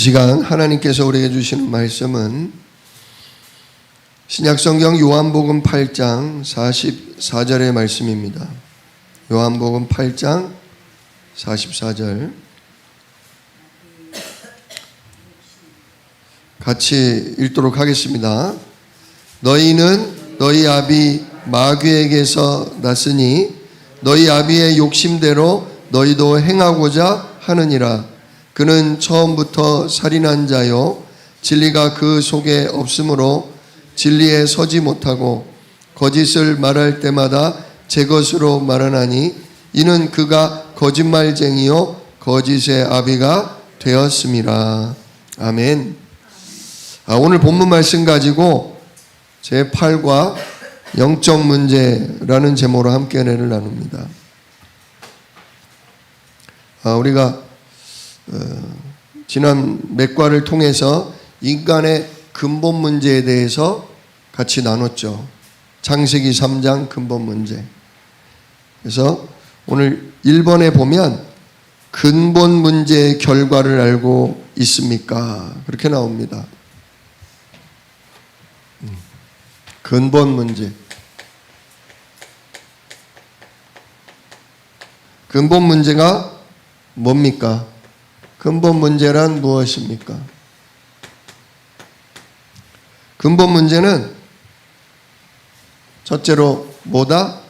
시간 하나님께서 우리에게 주시는 말씀은 신약성경 요한복음 8장 44절의 말씀입니다. 요한복음 8장 44절 같이 읽도록 하겠습니다. 너희는 너희 아비 마귀에게서 났으니 너희 아비의 욕심대로 너희도 행하고자 하느니라. 그는 처음부터 살인한 자요 진리가 그 속에 없으므로 진리에 서지 못하고 거짓을 말할 때마다 제 것으로 말하나니 이는 그가 거짓말쟁이요 거짓의 아비가 되었음이라. 아멘. 오늘 본문 말씀 가지고 제8과 영적 문제라는 제목으로 함께 은혜를 나눕니다. 우리가 지난 몇 과를 통해서 인간의 근본 문제에 대해서 같이 나눴죠. 창세기 3장 근본 문제. 그래서 오늘 1번에 보면 근본 문제의 결과를 알고 있습니까? 그렇게 나옵니다. 근본 문제. 근본 문제가 뭡니까? 근본 문제란 무엇입니까? 근본 문제는 첫째로 뭐다?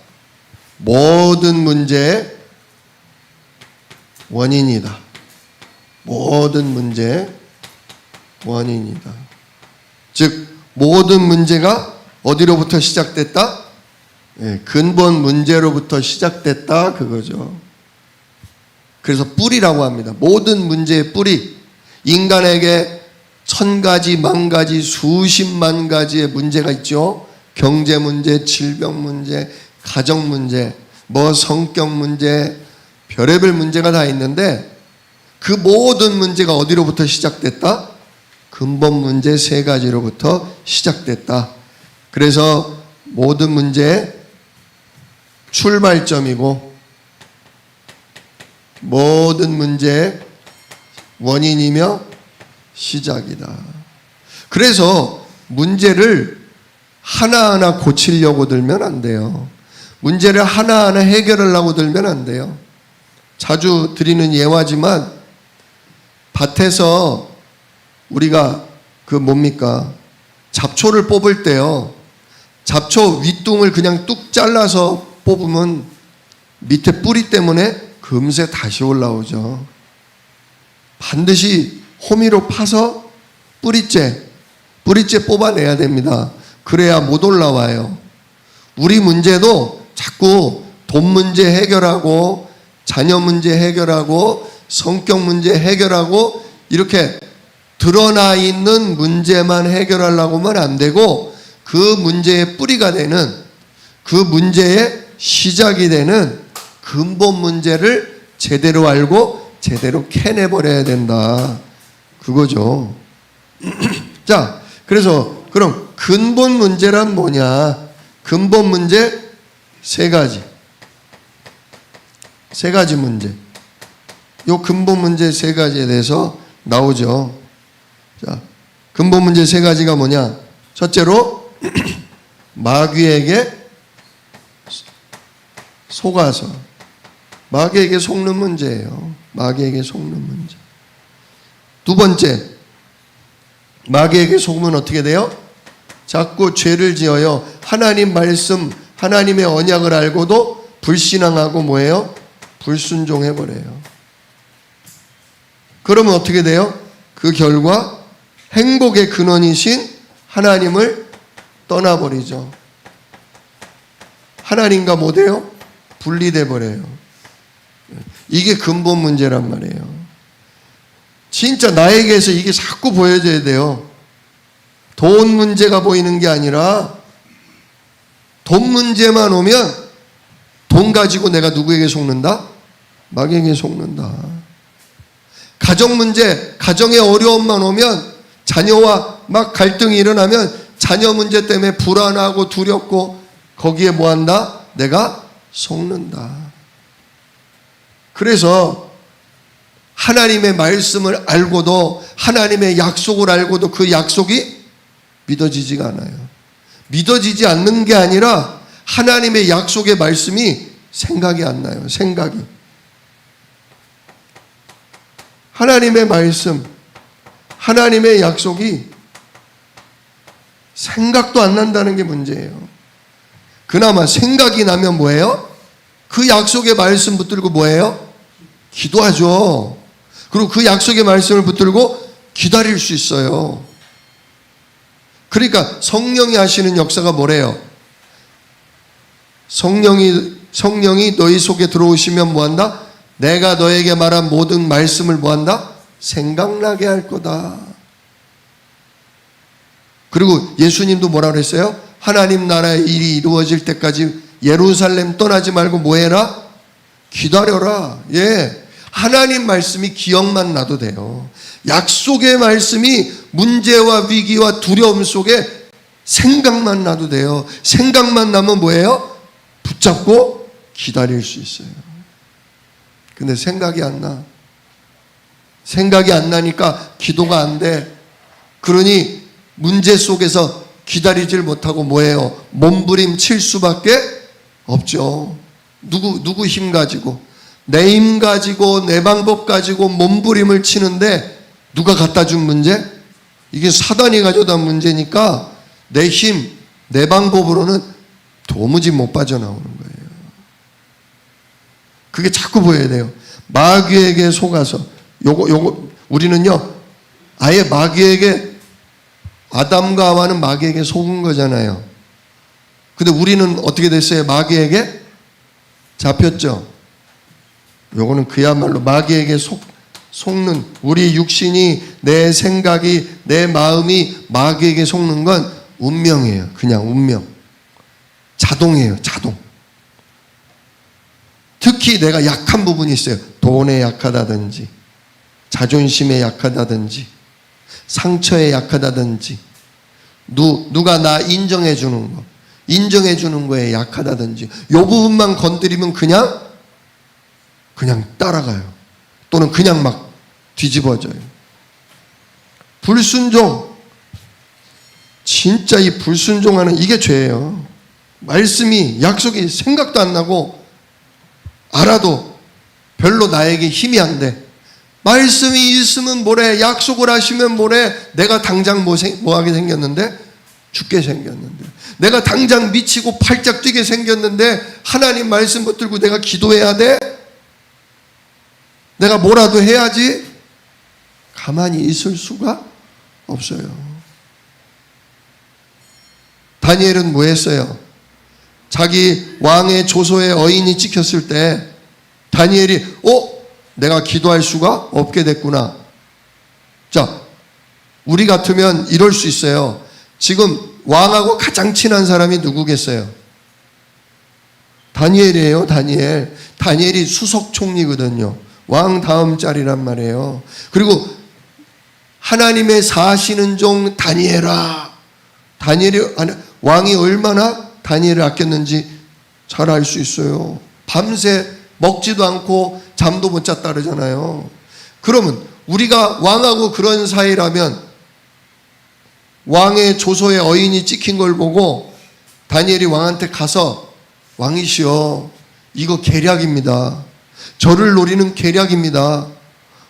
모든 문제의 원인이다. 모든 문제의 원인이다. 즉 모든 문제가 어디로부터 시작됐다? 근본 문제로부터 시작됐다 그거죠. 그래서 뿌리라고 합니다. 모든 문제의 뿌리. 인간에게 1000가지, 10,000가지, 수십만 가지의 문제가 있죠. 경제 문제, 질병 문제, 가정 문제, 성격 문제, 별의별 문제가 다 있는데 그 모든 문제가 어디로부터 시작됐다? 근본 문제 3가지로부터 시작됐다. 그래서 모든 문제의 출발점이고 모든 문제의 원인이며 시작이다. 그래서 문제를 하나하나 고치려고 들면 안 돼요. 문제를 하나하나 해결하려고 들면 안 돼요. 자주 드리는 예화지만 밭에서 우리가 잡초를 뽑을 때요. 잡초 윗둥을 그냥 뚝 잘라서 뽑으면 밑에 뿌리 때문에 금세 다시 올라오죠. 반드시 호미로 파서 뿌리째 뽑아내야 됩니다. 그래야 못 올라와요. 우리 문제도 자꾸 돈 문제 해결하고 자녀 문제 해결하고 성격 문제 해결하고 이렇게 드러나 있는 문제만 해결하려고 하면 안 되고 그 문제의 뿌리가 되는 그 문제의 시작이 되는 근본 문제를 제대로 알고 제대로 캐내버려야 된다. 그거죠. 자, 그래서 그럼 근본 문제란 뭐냐? 근본 문제 3가지. 3가지 문제. 요 근본 문제 3가지에 대해서 나오죠. 자, 근본 문제 3가지가 뭐냐? 첫째로 마귀에게 속아서. 마귀에게 속는 문제예요. 마귀에게 속는 문제. 두 번째, 마귀에게 속으면 어떻게 돼요? 자꾸 죄를 지어요. 하나님 말씀, 하나님의 언약을 알고도 불신앙하고 뭐예요? 불순종해버려요. 그러면 어떻게 돼요? 그 결과 행복의 근원이신 하나님을 떠나버리죠. 하나님과 뭐 돼요? 분리돼 버려요. 이게 근본 문제란 말이에요. 진짜 나에게서 이게 자꾸 보여져야 돼요. 돈 문제가 보이는 게 아니라 돈 문제만 오면 돈 가지고 내가 누구에게 속는다? 마귀에게 속는다. 가정 문제, 가정의 어려움만 오면 자녀와 막 갈등이 일어나면 자녀 문제 때문에 불안하고 두렵고 거기에 뭐 한다? 내가 속는다. 그래서 하나님의 말씀을 알고도, 하나님의 약속을 알고도 그 약속이 믿어지지가 않아요. 믿어지지 않는 게 아니라 하나님의 약속의 말씀이 생각이 안 나요. 생각이. 하나님의 말씀, 하나님의 약속이 생각도 안 난다는 게 문제예요. 그나마 생각이 나면 뭐예요? 그 약속의 말씀 붙들고 뭐예요? 기도하죠. 그리고 그 약속의 말씀을 붙들고 기다릴 수 있어요. 그러니까 성령이 하시는 역사가 뭐래요? 성령이 너희 속에 들어오시면 뭐한다? 내가 너에게 말한 모든 말씀을 뭐한다? 생각나게 할 거다. 그리고 예수님도 뭐라 그랬어요? 하나님 나라의 일이 이루어질 때까지 예루살렘 떠나지 말고 뭐해라? 기다려라. 예. 하나님 말씀이 기억만 나도 돼요. 약속의 말씀이 문제와 위기와 두려움 속에 생각만 나도 돼요. 생각만 나면 뭐예요? 붙잡고 기다릴 수 있어요. 근데 생각이 안 나. 생각이 안 나니까 기도가 안 돼. 그러니 문제 속에서 기다리질 못하고 뭐예요? 몸부림칠 수밖에 없죠. 누구 힘 가지고, 내 힘 가지고 내 방법 가지고 몸부림을 치는데 누가 갖다 준 문제? 이게 사단이 가져다 문제니까 내 힘, 내 방법으로는 도무지 못 빠져나오는 거예요. 그게 자꾸 보여야 돼요. 마귀에게 속아서 요거 우리는요 아예 마귀에게, 아담과 하와는 마귀에게 속은 거잖아요. 근데 우리는 어떻게 됐어요? 마귀에게 잡혔죠. 요거는 그야말로 마귀에게 속는, 우리 육신이, 내 생각이, 내 마음이 마귀에게 속는 건 운명이에요. 그냥 운명. 자동이에요. 자동. 특히 내가 약한 부분이 있어요. 돈에 약하다든지, 자존심에 약하다든지, 상처에 약하다든지, 누가 나 인정해 주는 거, 인정해 주는 거에 약하다든지, 이 부분만 건드리면 그냥 따라가요. 또는 그냥 막 뒤집어져요. 불순종, 진짜 이 불순종하는 이게 죄예요. 말씀이, 약속이 생각도 안 나고 알아도 별로 나에게 힘이 안 돼. 말씀이 있으면 뭐래, 약속을 하시면 뭐래, 내가 당장 뭐하게 생겼는데? 죽게 생겼는데. 내가 당장 미치고 팔짝 뛰게 생겼는데 하나님 말씀 붙들고 내가 기도해야 돼? 내가 뭐라도 해야지? 가만히 있을 수가 없어요. 다니엘은 뭐 했어요? 자기 왕의 조소의 어인이 찍혔을 때 다니엘이 내가 기도할 수가 없게 됐구나. 자, 우리 같으면 이럴 수 있어요. 지금 왕하고 가장 친한 사람이 누구겠어요? 다니엘이에요. 다니엘이 수석 총리거든요. 왕 다음 자리란 말이에요. 그리고 하나님의 사시는 종 다니엘아. 왕이 얼마나 다니엘을 아꼈는지 잘 알 수 있어요. 밤새 먹지도 않고 잠도 못 잤다 그러잖아요. 그러면 우리가 왕하고 그런 사이라면 왕의 조소의 어인이 찍힌 걸 보고 다니엘이 왕한테 가서 왕이시여, 이거 계략입니다. 저를 노리는 계략입니다.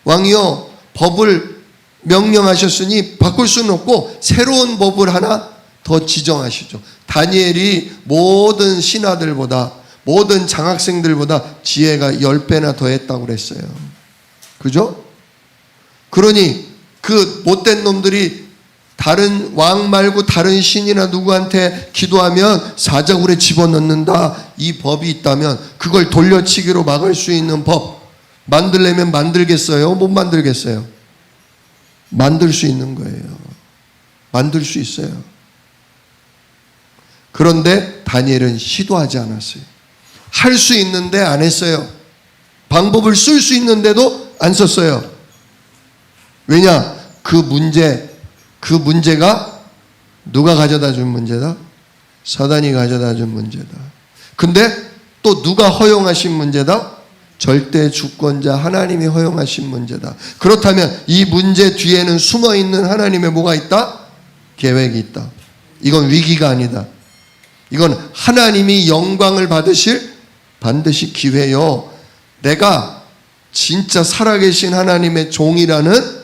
왕이여, 법을 명령하셨으니 바꿀 수는 없고 새로운 법을 하나 더 지정하시죠. 다니엘이 모든 신하들보다, 모든 장학생들보다 지혜가 10배나 더했다고 그랬어요. 그죠? 그러니 그 못된 놈들이 다른 왕 말고 다른 신이나 누구한테 기도하면 사자굴에 집어넣는다, 이 법이 있다면 그걸 돌려치기로 막을 수 있는 법 만들려면 만들겠어요? 못 만들겠어요? 만들 수 있는 거예요. 만들 수 있어요. 그런데 다니엘은 시도하지 않았어요. 할 수 있는데 안 했어요. 방법을 쓸 수 있는데도 안 썼어요. 왜냐? 그 문제가 누가 가져다 준 문제다? 사단이 가져다 준 문제다. 근데 또 누가 허용하신 문제다? 절대 주권자 하나님이 허용하신 문제다. 그렇다면 이 문제 뒤에는 숨어있는 하나님의 뭐가 있다? 계획이 있다. 이건 위기가 아니다. 이건 하나님이 영광을 받으실 반드시 기회요. 내가 진짜 살아계신 하나님의 종이라는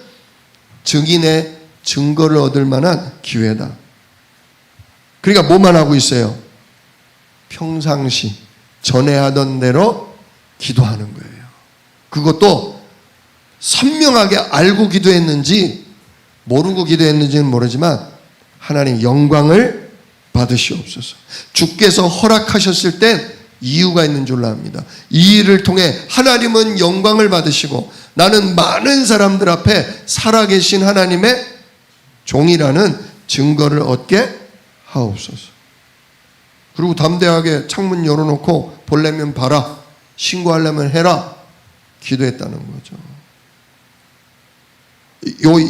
증인의 증거를 얻을 만한 기회다. 그러니까 뭐만 하고 있어요? 평상시 전에 하던 대로 기도하는 거예요. 그것도 선명하게 알고 기도했는지 모르고 기도했는지는 모르지만 하나님 영광을 받으시옵소서. 주께서 허락하셨을 땐 이유가 있는 줄로 압니다. 이 일을 통해 하나님은 영광을 받으시고 나는 많은 사람들 앞에 살아계신 하나님의 종이라는 증거를 얻게 하옵소서. 그리고 담대하게 창문 열어놓고 보려면 봐라, 신고하려면 해라, 기도했다는 거죠.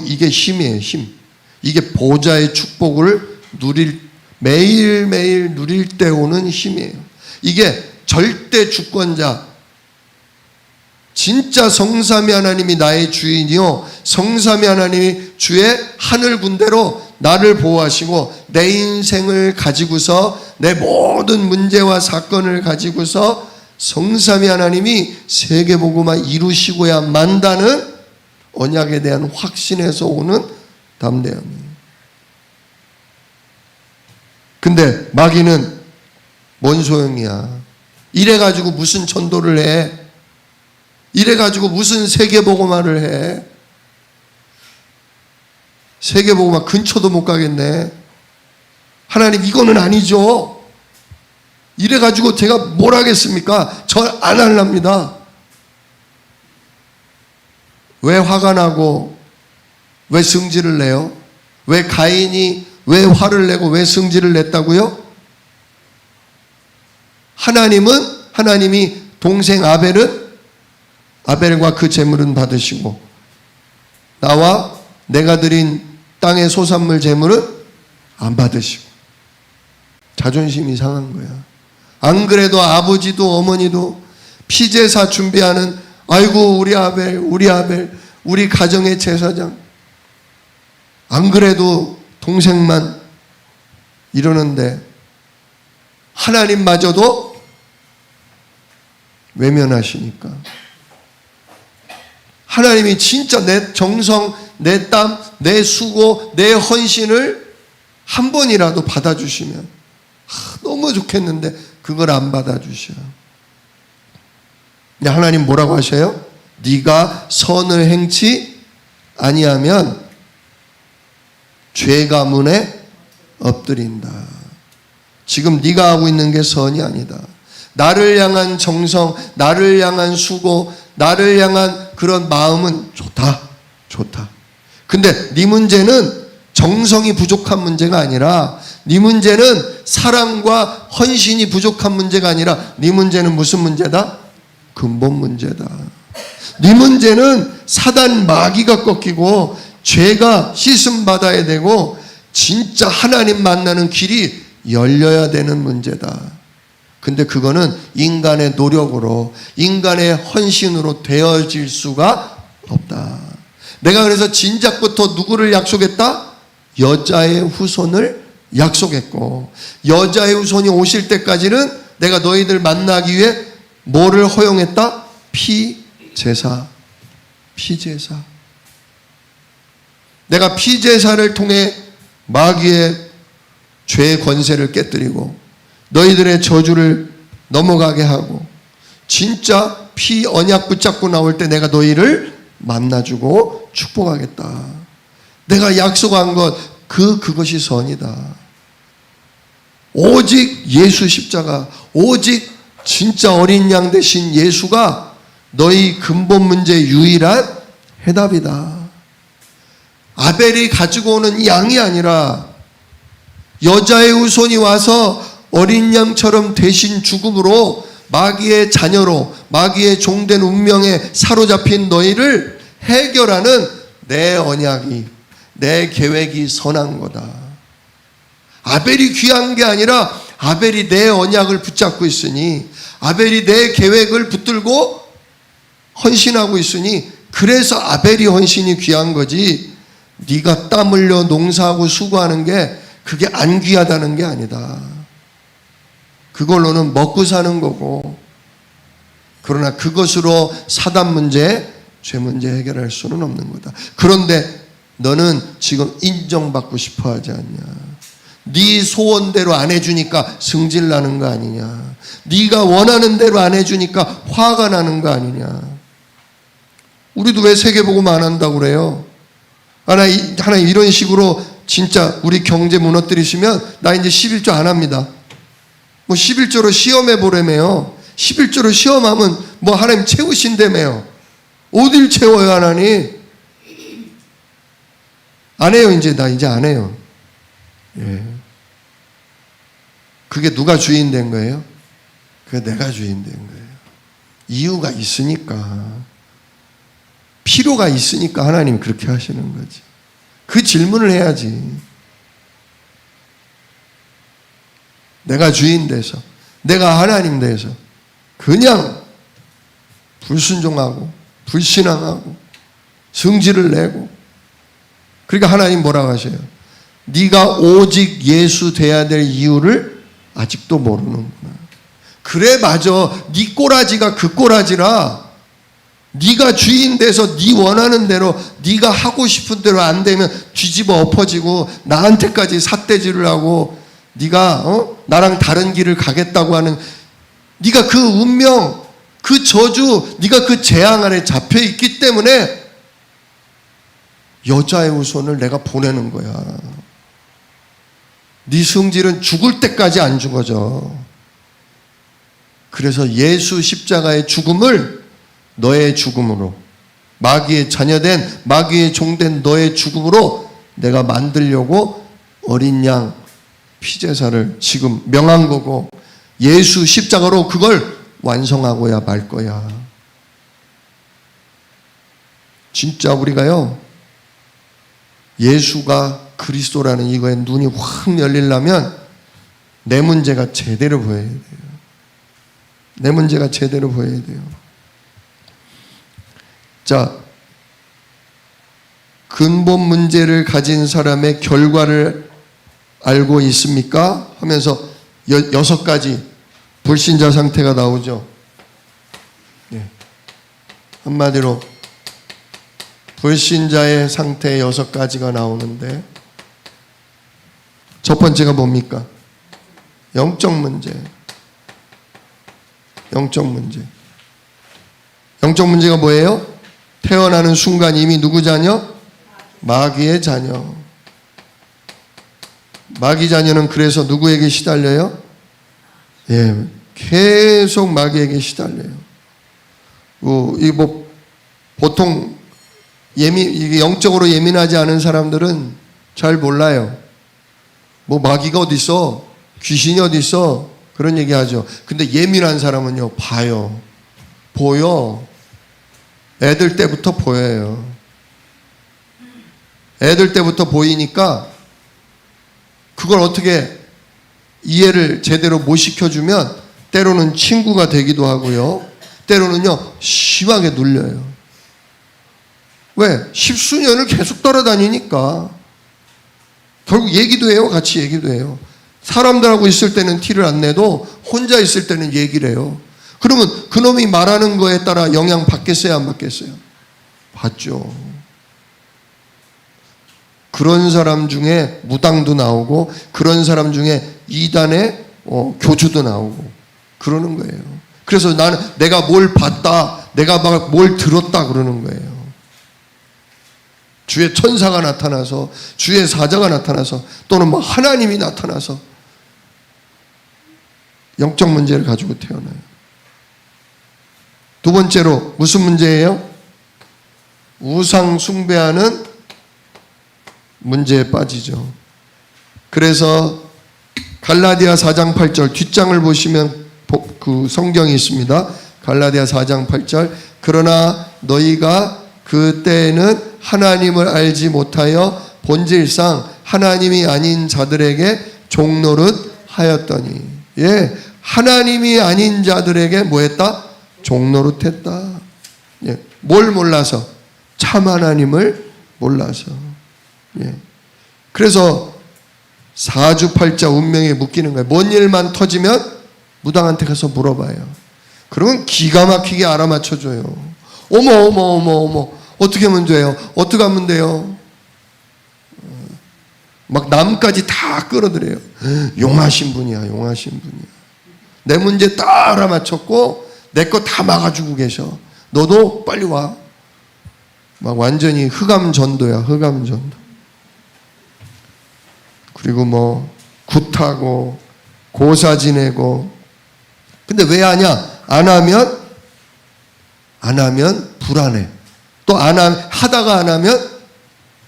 이게 힘이에요, 힘. 이게 보좌의 축복을 매일매일 누릴 때 오는 힘이에요. 이게 절대 주권자, 진짜 성삼위 하나님이 나의 주인이요, 성삼위 하나님이 주의 하늘 군대로 나를 보호하시고 내 인생을 가지고서 내 모든 문제와 사건을 가지고서 성삼위 하나님이 세계복음화 이루시고야 만다는 언약에 대한 확신에서 오는 담대함이에요. 근데 마귀는 뭔 소용이야? 이래가지고 무슨 전도를 해? 이래가지고 무슨 세계복음화를 해? 세계복음화 근처도 못 가겠네. 하나님 이거는 아니죠. 이래가지고 제가 뭘 하겠습니까? 저 안 할랍니다. 왜 화가 나고 왜 승질을 내요? 왜 가인이 왜 화를 내고 왜 승질을 냈다고요? 하나님이 동생 아벨과 그 제물은 받으시고 나와 내가 드린 땅의 소산물 제물은 안 받으시고 자존심이 상한 거야. 안 그래도 아버지도 어머니도 피제사 준비하는 아이고 우리 아벨 우리 가정의 제사장, 안 그래도 동생만 이러는데 하나님마저도 외면하시니까 하나님이 진짜 내 정성, 내 땀, 내 수고, 내 헌신을 한 번이라도 받아주시면 너무 좋겠는데 그걸 안 받아주셔. 근데 하나님 뭐라고 하셔요? 네가 선을 행치 아니하면 죄 가문에 엎드린다. 지금 네가 하고 있는 게 선이 아니다. 나를 향한 정성, 나를 향한 수고, 나를 향한 그런 마음은 좋다. 근데 네 문제는 정성이 부족한 문제가 아니라, 네 문제는 사랑과 헌신이 부족한 문제가 아니라, 네 문제는 무슨 문제다? 근본 문제다. 네 문제는 사단 마귀가 꺾이고 죄가 씻음 받아야 되고 진짜 하나님 만나는 길이 열려야 되는 문제다. 근데 그거는 인간의 노력으로, 인간의 헌신으로 되어질 수가 없다. 내가 그래서 진작부터 누구를 약속했다? 여자의 후손을 약속했고, 여자의 후손이 오실 때까지는 내가 너희들 만나기 위해 뭐를 허용했다? 피제사. 내가 피제사를 통해 마귀의 죄의 권세를 깨뜨리고 너희들의 저주를 넘어가게 하고, 진짜 피 언약 붙잡고 나올 때 내가 너희를 만나주고 축복하겠다. 내가 약속한 것, 그것이 선이다. 오직 예수 십자가, 오직 진짜 어린 양 되신 예수가 너희 근본 문제의 유일한 해답이다. 아벨이 가지고 오는 양이 아니라 여자의 후손이 와서 어린 양처럼 대신 죽음으로 마귀의 자녀로, 마귀의 종된 운명에 사로잡힌 너희를 해결하는 내 언약이, 내 계획이 선한 거다. 아벨이 귀한 게 아니라 아벨이 내 언약을 붙잡고 있으니, 아벨이 내 계획을 붙들고 헌신하고 있으니 그래서 아벨이 헌신이 귀한 거지, 네가 땀 흘려 농사하고 수고하는 게 그게 안 귀하다는 게 아니다. 그걸로는 먹고 사는 거고, 그러나 그것으로 사단 문제, 죄 문제 해결할 수는 없는 거다. 그런데 너는 지금 인정받고 싶어 하지 않냐? 네 소원대로 안 해주니까 승질 나는 거 아니냐? 네가 원하는 대로 안 해주니까 화가 나는 거 아니냐? 우리도 왜 세계복음 안 한다고 그래요? 하나님 이런 식으로 진짜 우리 경제 무너뜨리시면 나 이제 11조 안 합니다. 뭐 11조로 시험해 보래매요. 11조로 시험하면 뭐 하나님 채우신다며요. 어딜 채워요 하나님? 안 해요. 이제 나 이제 안 해요. 예. 그게 누가 주인 된 거예요? 그게 내가 주인 된 거예요. 이유가 있으니까, 필요가 있으니까 하나님 그렇게 하시는 거지. 그 질문을 해야지. 내가 주인 돼서, 내가 하나님 돼서 그냥 불순종하고 불신앙하고 성질을 내고, 그러니까 하나님 뭐라고 하셔요? 네가 오직 예수 돼야 될 이유를 아직도 모르는구나. 그래 맞아. 네 꼬라지가 그 꼬라지라. 네가 주인 돼서 네 원하는 대로, 네가 하고 싶은 대로 안 되면 뒤집어 엎어지고 나한테까지 삿대질을 하고, 네가 나랑 다른 길을 가겠다고 하는, 네가 그 운명, 그 저주, 네가 그 재앙 안에 잡혀 있기 때문에 여자의 후손을 내가 보내는 거야. 네 성질은 죽을 때까지 안 죽어져. 그래서 예수 십자가의 죽음을 너의 죽음으로, 마귀의 자녀된, 마귀의 종된 너의 죽음으로 내가 만들려고 어린 양 피제사를 지금 명한 거고, 예수 십자가로 그걸 완성하고야 말 거야. 진짜 우리가요, 예수가 그리스도라는 이거에 눈이 확 열리려면 내 문제가 제대로 보여야 돼요. 내 문제가 제대로 보여야 돼요. 자, 근본 문제를 가진 사람의 결과를 알고 있습니까? 하면서 6가지 불신자 상태가 나오죠. 네. 한마디로 불신자의 상태 6가지가 나오는데, 첫 번째가 뭡니까? 영적 문제. 영적 문제. 영적 문제가 뭐예요? 태어나는 순간 이미 누구 자녀? 마귀의 자녀. 마귀 자녀는 그래서 누구에게 시달려요? 예, 계속 마귀에게 시달려요. 보통 이게 영적으로 예민하지 않은 사람들은 잘 몰라요. 마귀가 어디 있어? 귀신이 어디 있어? 그런 얘기 하죠. 근데 예민한 사람은요, 봐요. 보여. 애들 때부터 보여요. 애들 때부터 보이니까 그걸 어떻게 이해를 제대로 못 시켜주면 때로는 친구가 되기도 하고요. 때로는요, 심하게 눌려요. 왜? 10수년을 계속 따라다니니까. 결국 얘기도 해요. 같이 얘기도 해요. 사람들하고 있을 때는 티를 안 내도 혼자 있을 때는 얘기를 해요. 그러면 그놈이 말하는 거에 따라 영향 받겠어요? 안 받겠어요? 받죠. 그런 사람 중에 무당도 나오고, 그런 사람 중에 이단의 교주도 나오고 그러는 거예요. 그래서 나는 내가 뭘 봤다, 내가 막 뭘 들었다 그러는 거예요. 주의 천사가 나타나서, 주의 사자가 나타나서, 또는 하나님이 나타나서 영적 문제를 가지고 태어나요. 두 번째로 무슨 문제예요? 우상 숭배하는 문제에 빠지죠. 그래서 갈라디아 4장 8절 뒷장을 보시면 그 성경이 있습니다. 갈라디아 4장 8절 그러나 너희가 그때에는 하나님을 알지 못하여 본질상 하나님이 아닌 자들에게 종노릇 하였더니, 예, 하나님이 아닌 자들에게 뭐 했다? 종노릇 했다. 예. 뭘 몰라서? 참 하나님을 몰라서. 예. 그래서 사주팔자 운명에 묶이는 거예요. 뭔 일만 터지면 무당한테 가서 물어봐요. 그러면 기가 막히게 알아맞혀줘요. 어머. 어떻게 하면 돼요? 어떻게 하면 돼요? 막 남까지 다 끌어들여요. 용하신 분이야. 내 문제 다 알아맞혔고 내 거 다 막아주고 계셔. 너도 빨리 와. 막 완전히 흑암전도야. 흑암전도. 그리고 뭐 굿하고 고사 지내고. 근데 왜 하냐? 안 하면 불안해. 또 하다가 안 하면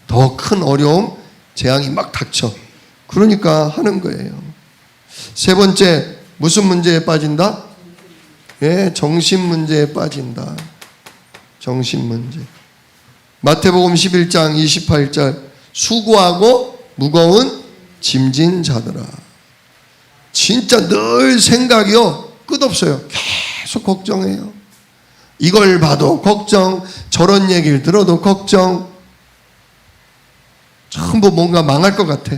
더 큰 어려움, 재앙이 막 닥쳐. 그러니까 하는 거예요. 세 번째, 무슨 문제에 빠진다? 예, 정신 문제에 빠진다. 정신 문제. 마태복음 11장 28절, 수고하고 무거운 짐진 자들아. 진짜 늘 생각이요, 끝없어요. 계속 걱정해요. 이걸 봐도 걱정, 저런 얘기를 들어도 걱정. 전부 뭔가 망할 것 같아.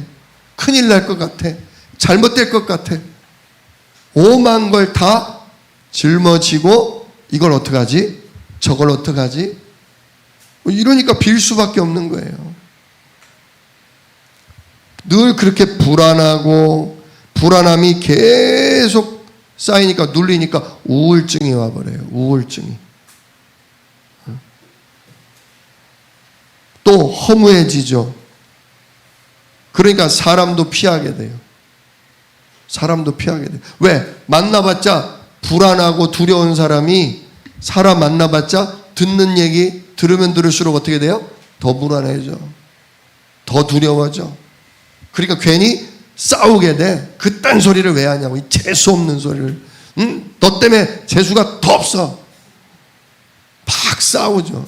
큰일 날 것 같아. 잘못될 것 같아. 오만 걸 다 짊어지고 이걸 어떡하지? 저걸 어떡하지? 이러니까 빌 수밖에 없는 거예요. 늘 그렇게 불안하고 불안함이 계속 쌓이니까 눌리니까 우울증이 와버려요. 우울증이. 또 허무해지죠. 그러니까 사람도 피하게 돼요. 사람도 피하게 돼요. 왜? 만나봤자 불안하고 두려운 사람이 사람 만나봤자 듣는 얘기 들으면 들을수록 어떻게 돼요? 더 불안해져. 더 두려워져. 그러니까 괜히 싸우게 돼. 그딴 소리를 왜 하냐고. 이 재수없는 소리를. 응? 너 때문에 재수가 더 없어. 막 싸우죠.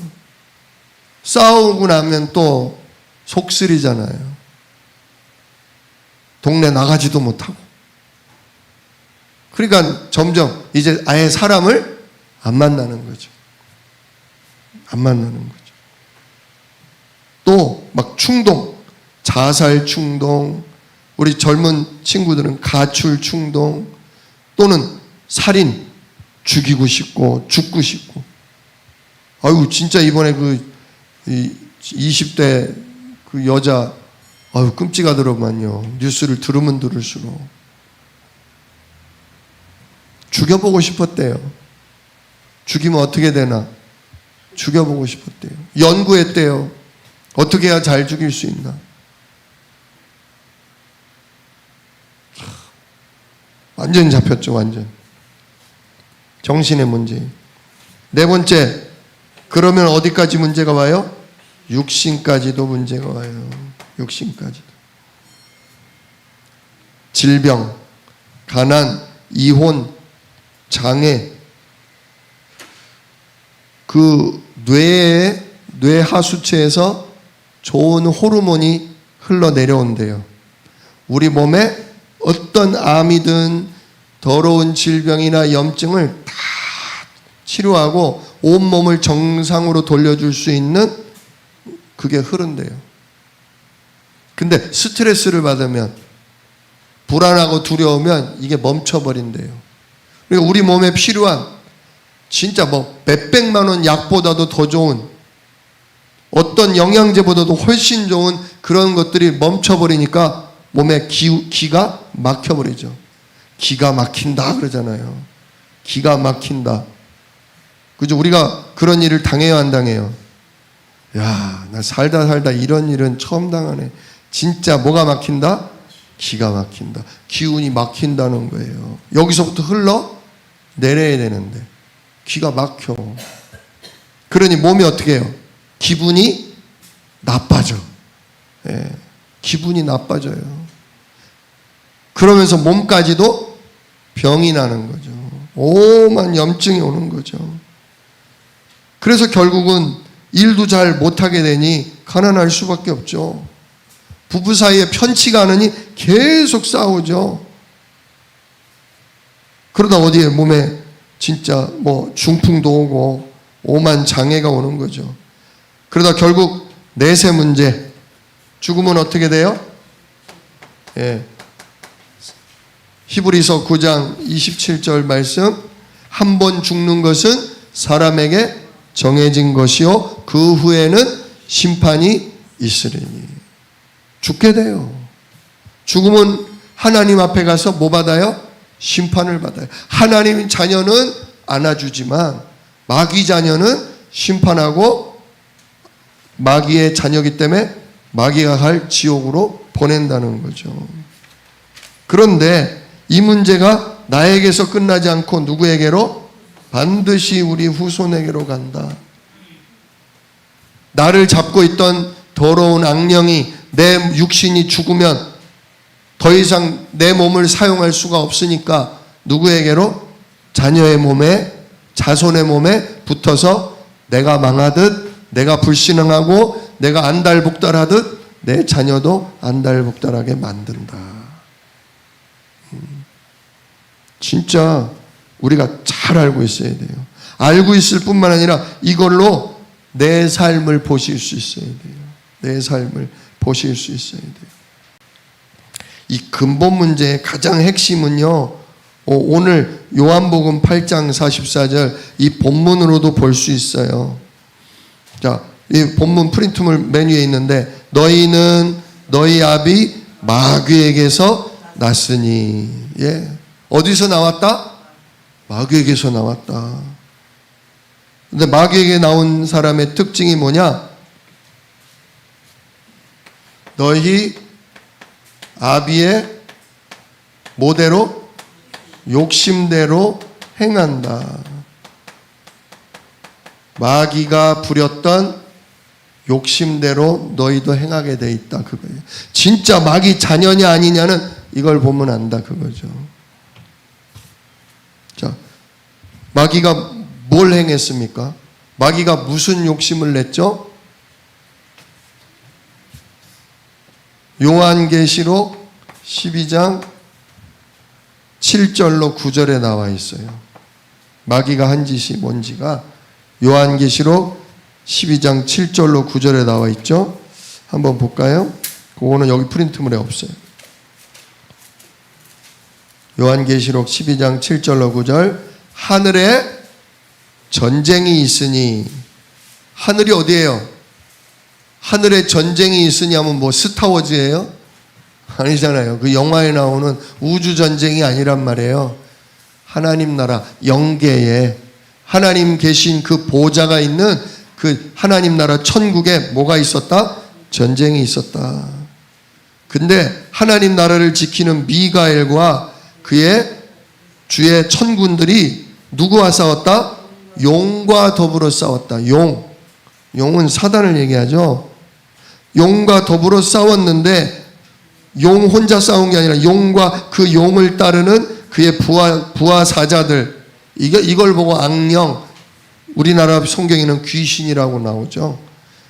싸우고 나면 또 속쓰리잖아요. 동네 나가지도 못하고. 그러니까 점점 이제 아예 사람을 안 만나는 거죠. 안 만나는 거죠. 또 막 충동, 자살 충동, 우리 젊은 친구들은 가출 충동, 또는 살인, 죽이고 싶고 죽고 싶고. 아유 진짜 이번에 그 20대 그 여자 아유 끔찍하더라고만요. 뉴스를 들으면 들을수록. 죽여보고 싶었대요. 죽이면 어떻게 되나? 죽여보고 싶었대요. 연구했대요. 어떻게 해야 잘 죽일 수 있나? 완전히 잡혔죠. 완전. 정신의 문제. 네 번째, 그러면 어디까지 문제가 와요? 육신까지도 문제가 와요. 육신까지도. 질병, 가난, 이혼, 장애, 그 뇌 하수체에서 좋은 호르몬이 흘러내려온대요. 우리 몸에 어떤 암이든 더러운 질병이나 염증을 다 치료하고 온몸을 정상으로 돌려줄 수 있는 그게 흐른대요. 근데 스트레스를 받으면, 불안하고 두려우면 이게 멈춰버린대요. 그러니까 우리 몸에 필요한 진짜 뭐 몇백만 원 약보다도 더 좋은, 어떤 영양제보다도 훨씬 좋은 그런 것들이 멈춰버리니까 몸에 기가 막혀버리죠. 기가 막힌다 그러잖아요. 기가 막힌다. 그죠? 우리가 그런 일을 당해요, 안 당해요? 야, 나 살다 이런 일은 처음 당하네. 진짜 뭐가 막힌다? 기가 막힌다. 기운이 막힌다는 거예요. 여기서부터 흘러 내려야 되는데 기가 막혀. 그러니 몸이 어떻게 해요? 기분이 나빠져. 예, 기분이 나빠져요. 그러면서 몸까지도 병이 나는 거죠. 오만 염증이 오는 거죠. 그래서 결국은 일도 잘 못하게 되니 가난할 수밖에 없죠. 부부 사이에 편치가 않으니 계속 싸우죠. 그러다 어디에 몸에 진짜 뭐 중풍도 오고 오만 장애가 오는 거죠. 그러다 결국 내세 문제, 죽으면 어떻게 돼요? 예. 히브리서 9장 27절 말씀, 한 번 죽는 것은 사람에게 정해진 것이요 그 후에는 심판이 있으리니. 죽게 돼요. 죽으면 하나님 앞에 가서 뭐 받아요? 심판을 받아요. 하나님 자녀는 안아주지만 마귀 자녀는 심판하고 마귀의 자녀이기 때문에 마귀가 갈 지옥으로 보낸다는 거죠. 그런데 이 문제가 나에게서 끝나지 않고 누구에게로? 반드시 우리 후손에게로 간다. 나를 잡고 있던 더러운 악령이, 내 육신이 죽으면 더 이상 내 몸을 사용할 수가 없으니까 누구에게로? 자녀의 몸에, 자손의 몸에 붙어서 내가 망하듯, 내가 불신앙하고 내가 안달복달하듯 내 자녀도 안달복달하게 만든다. 진짜 우리가 잘 알고 있어야 돼요. 알고 있을 뿐만 아니라 이걸로 내 삶을 보실 수 있어야 돼요. 내 삶을 보실 수 있어야 돼요. 이 근본 문제의 가장 핵심은요, 오늘 요한복음 8장 44절 이 본문으로도 볼 수 있어요. 자, 이 본문 프린트물 메뉴에 있는데, 너희는 너희 아비 마귀에게서 났으니. 예. 어디서 나왔다? 마귀에게서 나왔다. 근데 마귀에게 나온 사람의 특징이 뭐냐? 너희 아비의 뭐대로? 욕심대로 행한다. 마귀가 부렸던 욕심대로 너희도 행하게 돼 있다. 그거예요. 진짜 마귀 자녀냐 아니냐는 이걸 보면 안다. 그거죠. 자, 마귀가 뭘 행했습니까? 마귀가 무슨 욕심을 냈죠? 요한계시록 12장 7절로 9절에 나와 있어요. 마귀가 한 짓이 뭔지가 요한계시록 12장 7절로 9절에 나와 있죠. 한번 볼까요? 그거는 여기 프린트물에 없어요. 요한계시록 12장 7절로 9절. 하늘에 전쟁이 있으니. 하늘이 어디예요? 하늘에 전쟁이 있으니 하면 뭐 스타워즈예요? 아니잖아요. 그 영화에 나오는 우주 전쟁이 아니란 말이에요. 하나님 나라 영계에 하나님 계신 그 보좌가 있는 그 하나님 나라 천국에 뭐가 있었다? 전쟁이 있었다. 근데 하나님 나라를 지키는 미가엘과 그의 주의 천군들이 누구와 싸웠다? 용과 더불어 싸웠다. 용은 사단을 얘기하죠. 용과 더불어 싸웠는데 용 혼자 싸운 게 아니라 용과 그 용을 따르는 그의 부하 사자들, 이걸 보고 악령, 우리나라 성경에는 귀신이라고 나오죠.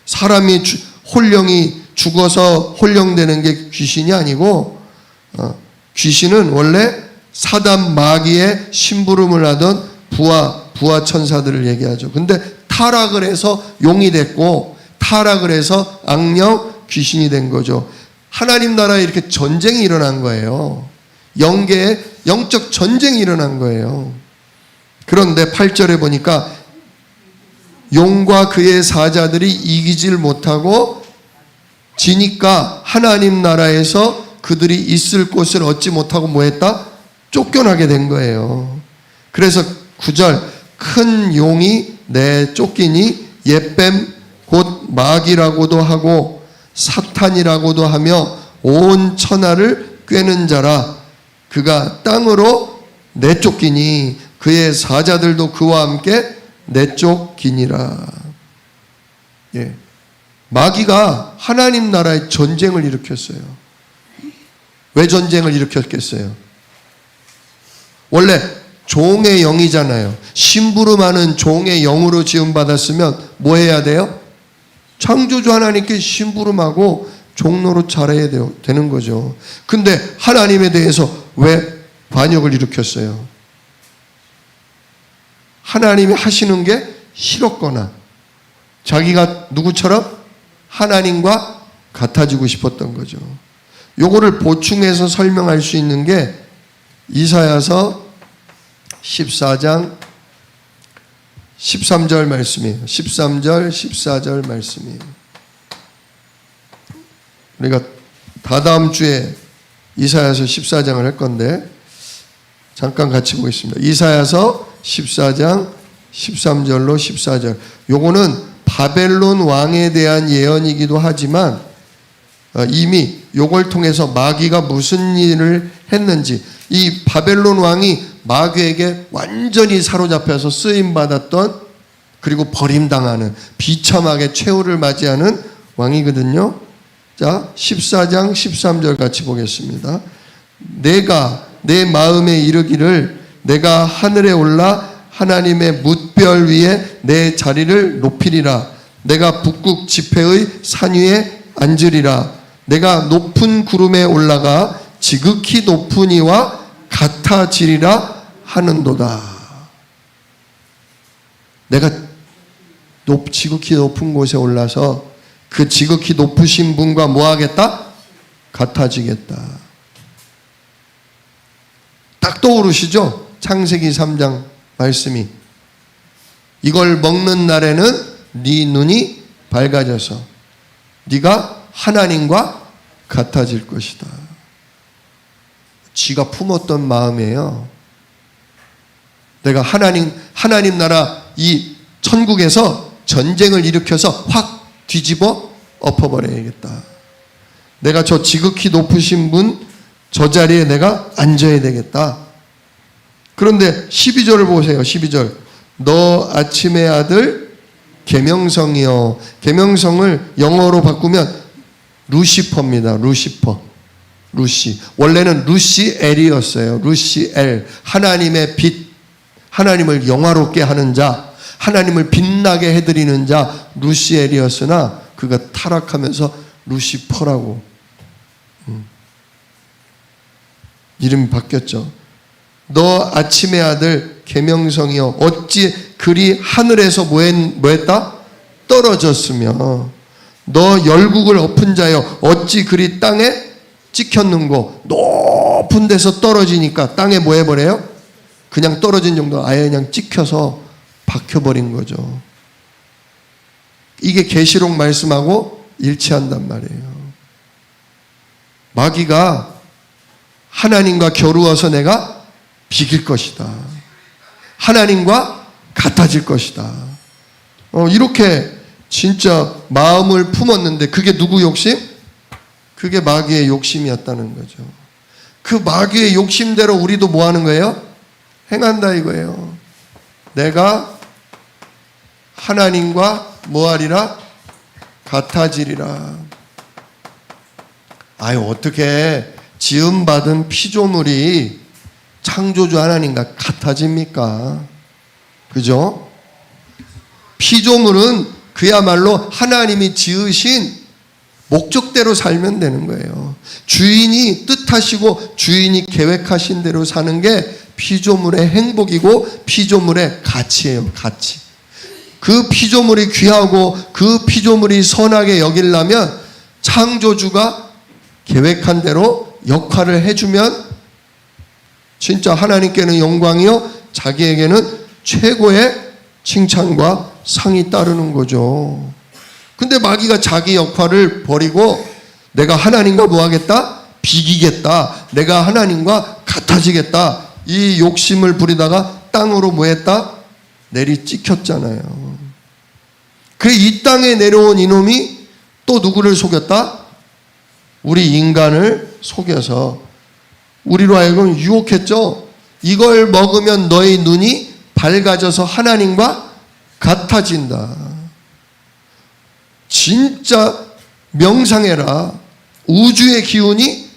사람이 혼령이 죽어서 혼령되는 게 귀신이 아니고, 귀신은 원래 사단 마귀의 심부름을 하던 부하 천사들을 얘기하죠. 근데 타락을 해서 용이 됐고, 타락을 해서 악령, 귀신이 된 거죠. 하나님 나라에 이렇게 전쟁이 일어난 거예요. 영계에 영적 전쟁이 일어난 거예요. 그런데 8절에 보니까 용과 그의 사자들이 이기질 못하고 지니까 하나님 나라에서 그들이 있을 곳을 얻지 못하고 뭐 했다? 쫓겨나게 된 거예요. 그래서 9절, 큰 용이 내 쫓기니 옛뱀 곧 마귀라고도 하고 사탄이라고도 하며 온 천하를 꿰는 자라. 그가 땅으로 내쫓기니 그의 사자들도 그와 함께 내쫓기니라. 예. 마귀가 하나님 나라의 전쟁을 일으켰어요. 왜 전쟁을 일으켰겠어요? 원래 종의 영이잖아요. 심부름하는 종의 영으로 지음받았으면 뭐 해야 돼요? 창조주 하나님께 심부름하고 종로로 잘해야 되는 거죠. 근데 하나님에 대해서 왜 반역을 일으켰어요? 하나님이 하시는 게 싫었거나 자기가 누구처럼? 하나님과 같아지고 싶었던 거죠. 요거를 보충해서 설명할 수 있는 게 이사야서 14장 13절 말씀이에요. 13절, 14절 말씀이에요. 우리가 다다음 주에 이사야서 14장을 할 건데 잠깐 같이 보겠습니다. 이사야서 14장 13절로 14절. 요거는 바벨론 왕에 대한 예언이기도 하지만 이미 요걸 통해서 마귀가 무슨 일을 했는지, 이 바벨론 왕이 마귀에게 완전히 사로잡혀서 쓰임받았던, 그리고 버림당하는, 비참하게 최후를 맞이하는 왕이거든요. 자, 14장 13절 같이 보겠습니다. 내가 내 마음에 이르기를 내가 하늘에 올라 하나님의 뭇별 위에 내 자리를 높이리라. 내가 북극 지폐의 산 위에 앉으리라. 내가 높은 구름에 올라가 지극히 높은 이와 같아지리라 하는도다. 내가 지극히 높은 곳에 올라서 그 지극히 높으신 분과 뭐 하겠다? 같아지겠다. 딱 떠오르시죠? 창세기 3장 말씀이. 이걸 먹는 날에는 네 눈이 밝아져서 네가 하나님과 같아질 것이다. 지가 품었던 마음이에요. 내가 하나님 나라 이 천국에서 전쟁을 일으켜서 확 뒤집어 엎어버려야겠다. 내가 저 지극히 높으신 분 저 자리에 내가 앉아야 되겠다. 그런데 12절을 보세요. 12절. 너 아침의 아들 계명성이요. 계명성을 영어로 바꾸면 루시퍼입니다. 루시퍼. 루시. 원래는 루시엘이었어요. 루시엘. 하나님의 빛. 하나님을 영화롭게 하는 자. 하나님을 빛나게 해드리는 자. 루시엘이었으나 그가 타락하면서 루시퍼라고 이름이 바뀌었죠. 너 아침의 아들 계명성이여 어찌 그리 하늘에서 뭐했다? 떨어졌으며 너 열국을 엎은 자여 어찌 그리 땅에 찍혔는고. 높은 데서 떨어지니까 땅에 뭐 해버려요? 그냥 떨어진 정도 아예 그냥 찍혀서 박혀버린 거죠. 이게 계시록 말씀하고 일치한단 말이에요. 마귀가 하나님과 겨루어서 내가 비길 것이다. 하나님과 같아질 것이다. 이렇게 진짜 마음을 품었는데 그게 누구 욕심? 그게 마귀의 욕심이었다는 거죠. 그 마귀의 욕심대로 우리도 뭐 하는 거예요? 행한다 이거예요. 내가 하나님과 뭐 하리라? 같아지리라. 아유, 어떻게 지음받은 피조물이 창조주 하나님과 같아집니까? 그죠? 피조물은 그야말로 하나님이 지으신 목적대로 살면 되는 거예요. 주인이 뜻하시고 주인이 계획하신 대로 사는 게 피조물의 행복이고 피조물의 가치예요. 가치. 그 피조물이 귀하고 그 피조물이 선하게 여기려면 창조주가 계획한 대로 역할을 해주면 진짜 하나님께는 영광이요 자기에게는 최고의 칭찬과 상이 따르는 거죠. 근데 마귀가 자기 역할을 버리고 내가 하나님과 뭐 하겠다? 비기겠다. 내가 하나님과 같아지겠다. 이 욕심을 부리다가 땅으로 뭐 했다? 내리 찍혔잖아요. 그 이 땅에 내려온 이놈이 또 누구를 속였다? 우리 인간을 속여서 우리로 하여금 유혹했죠. 이걸 먹으면 너희 눈이 밝아져서 하나님과 같아진다. 진짜 명상해라. 우주의 기운이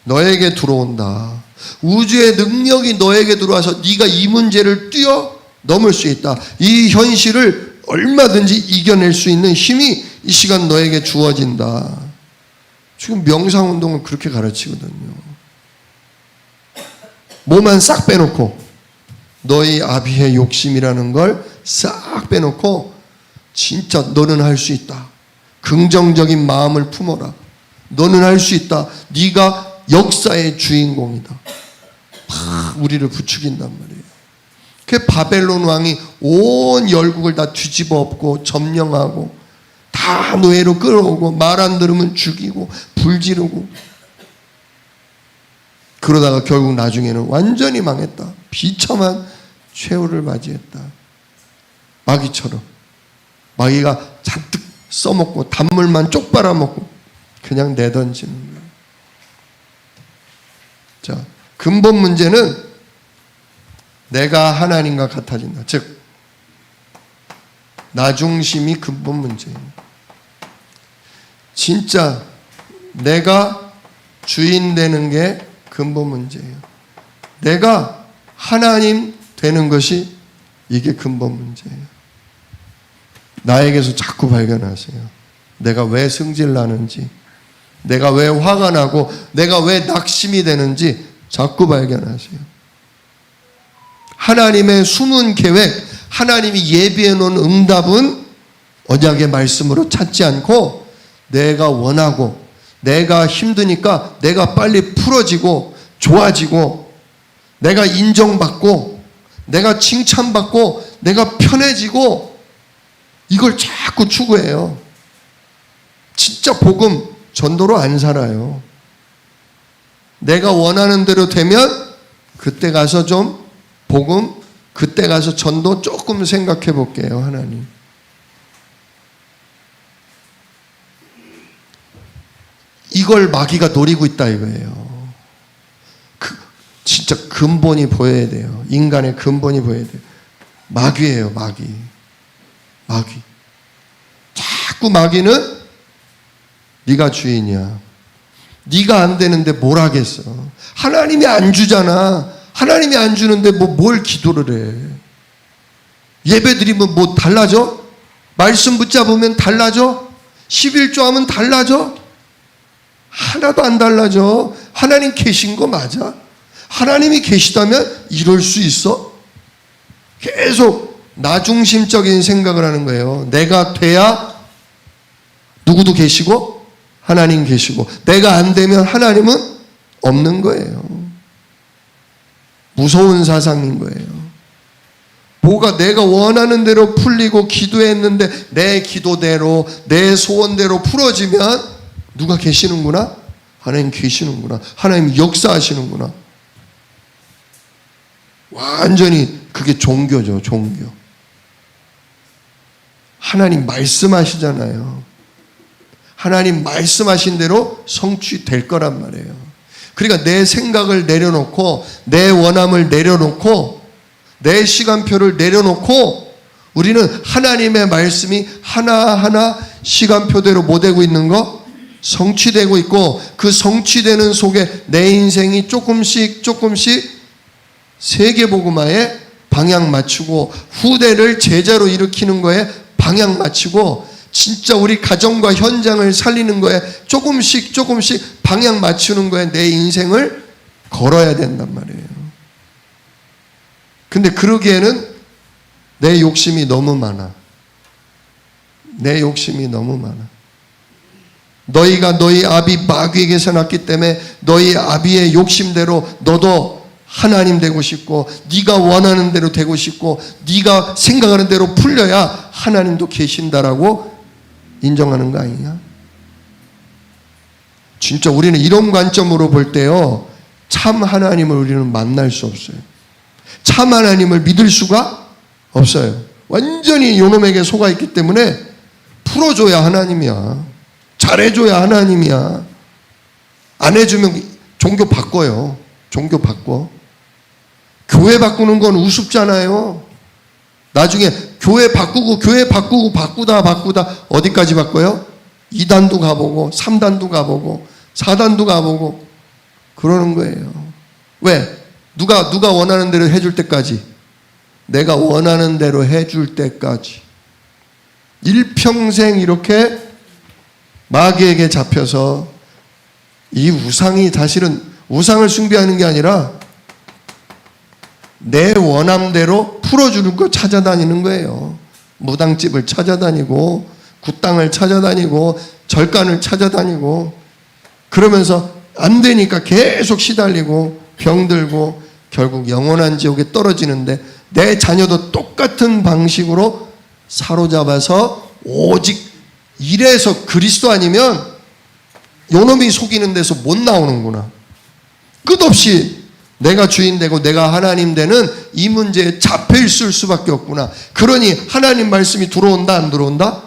너에게 들어온다. 우주의 능력이 너에게 들어와서 네가 이 문제를 뛰어넘을 수 있다. 이 현실을 얼마든지 이겨낼 수 있는 힘이 이 시간 너에게 주어진다. 지금 명상운동을 그렇게 가르치거든요. 뭐만 싹 빼놓고 너희 아비의 욕심이라는 걸 싹 빼놓고 진짜 너는 할 수 있다. 긍정적인 마음을 품어라. 너는 할 수 있다. 네가 역사의 주인공이다. 막 우리를 부추긴단 말이에요. 그 바벨론 왕이 온 열국을 다 뒤집어 엎고 점령하고 다 노예로 끌어오고 말 안 들으면 죽이고 불 지르고 그러다가 결국 나중에는 완전히 망했다. 비참한 최후를 맞이했다. 마귀처럼. 마귀가 잔뜩 써먹고 단물만 쪽 빨아먹고 그냥 내던지는 거예요. 자, 근본 문제는 내가 하나님과 같아진다. 즉, 나 중심이 근본 문제예요. 진짜 내가 주인 되는 게 근본 문제예요. 내가 하나님 되는 것이 이게 근본 문제예요. 나에게서 자꾸 발견하세요. 내가 왜 승질 나는지, 내가 왜 화가 나고, 내가 왜 낙심이 되는지 자꾸 발견하세요. 하나님의 숨은 계획, 하나님이 예비해 놓은 응답은 언약의 말씀으로 찾지 않고 내가 원하고 내가 힘드니까 내가 빨리 풀어지고 좋아지고 내가 인정받고 내가 칭찬받고 내가 편해지고 이걸 자꾸 추구해요. 진짜 복음 전도로 안 살아요. 내가 원하는 대로 되면 그때 가서 좀 복음, 그때 가서 전도 조금 생각해 볼게요. 하나님. 이걸 마귀가 노리고 있다 이거예요. 진짜 근본이 보여야 돼요. 인간의 근본이 보여야 돼요. 마귀예요. 마귀. 자꾸 마귀는 네가 주인이야. 네가 안 되는데 뭘 하겠어. 하나님이 안 주잖아. 하나님이 안 주는데 뭘 기도를 해. 예배 드리면 뭐 달라져? 말씀 붙잡으면 달라져? 11조 하면 달라져? 하나도 안 달라져. 하나님 계신 거 맞아? 하나님이 계시다면 이럴 수 있어? 계속 나중심적인 생각을 하는 거예요. 내가 돼야 누구도 계시고 하나님 계시고 내가 안 되면 하나님은 없는 거예요. 무서운 사상인 거예요. 뭐가 내가 원하는 대로 풀리고 기도했는데 내 기도대로 내 소원대로 풀어지면 누가 계시는구나? 하나님 계시는구나. 하나님 역사하시는구나. 완전히 그게 종교죠. 종교. 하나님 말씀하시잖아요. 하나님 말씀하신 대로 성취될 거란 말이에요. 그러니까 내 생각을 내려놓고 내 원함을 내려놓고 내 시간표를 내려놓고 우리는 하나님의 말씀이 하나하나 시간표대로 못 되고 있는 거 성취되고 있고 그 성취되는 속에 내 인생이 조금씩 세계복음화에 방향 맞추고 후대를 제자로 일으키는 거에 방향 맞추고 진짜 우리 가정과 현장을 살리는 거에 조금씩 방향 맞추는 거에 내 인생을 걸어야 된단 말이에요. 근데 그러기에는 내 욕심이 너무 많아. 내 욕심이 너무 많아. 너희가 너희 아비 마귀에게서 났기 때문에 너희 아비의 욕심대로 너도 하나님 되고 싶고 네가 원하는 대로 되고 싶고 네가 생각하는 대로 풀려야 하나님도 계신다라고 인정하는 거 아니냐? 진짜 우리는 이런 관점으로 볼 때요 참 하나님을 우리는 만날 수 없어요. 참 하나님을 믿을 수가 없어요. 완전히 요놈에게 속아 있기 때문에 풀어줘야 하나님이야. 잘해줘야 하나님이야. 안 해주면 종교 바꿔요. 종교 바꿔. 교회 바꾸는 건 우습잖아요. 나중에 교회 바꾸고 바꾸다 어디까지 바꿔요? 2단도 가보고 3단도 가보고 4단도 가보고 그러는 거예요. 왜? 누가 원하는 대로 해줄 때까지 내가 원하는 대로 해줄 때까지 일평생 이렇게 마귀에게 잡혀서 이 우상이 사실은 우상을 숭배하는 게 아니라 내 원함대로 풀어주는 거 찾아다니는 거예요. 무당집을 찾아다니고 굿당을 찾아다니고 절간을 찾아다니고 그러면서 안 되니까 계속 시달리고 병들고 결국 영원한 지옥에 떨어지는데 내 자녀도 똑같은 방식으로 사로잡아서 오직 이래서 그리스도 아니면 요놈이 속이는 데서 못 나오는구나. 끝없이 내가 주인 되고 내가 하나님 되는 이 문제에 잡혀 있을 수밖에 없구나. 그러니 하나님 말씀이 들어온다 안 들어온다?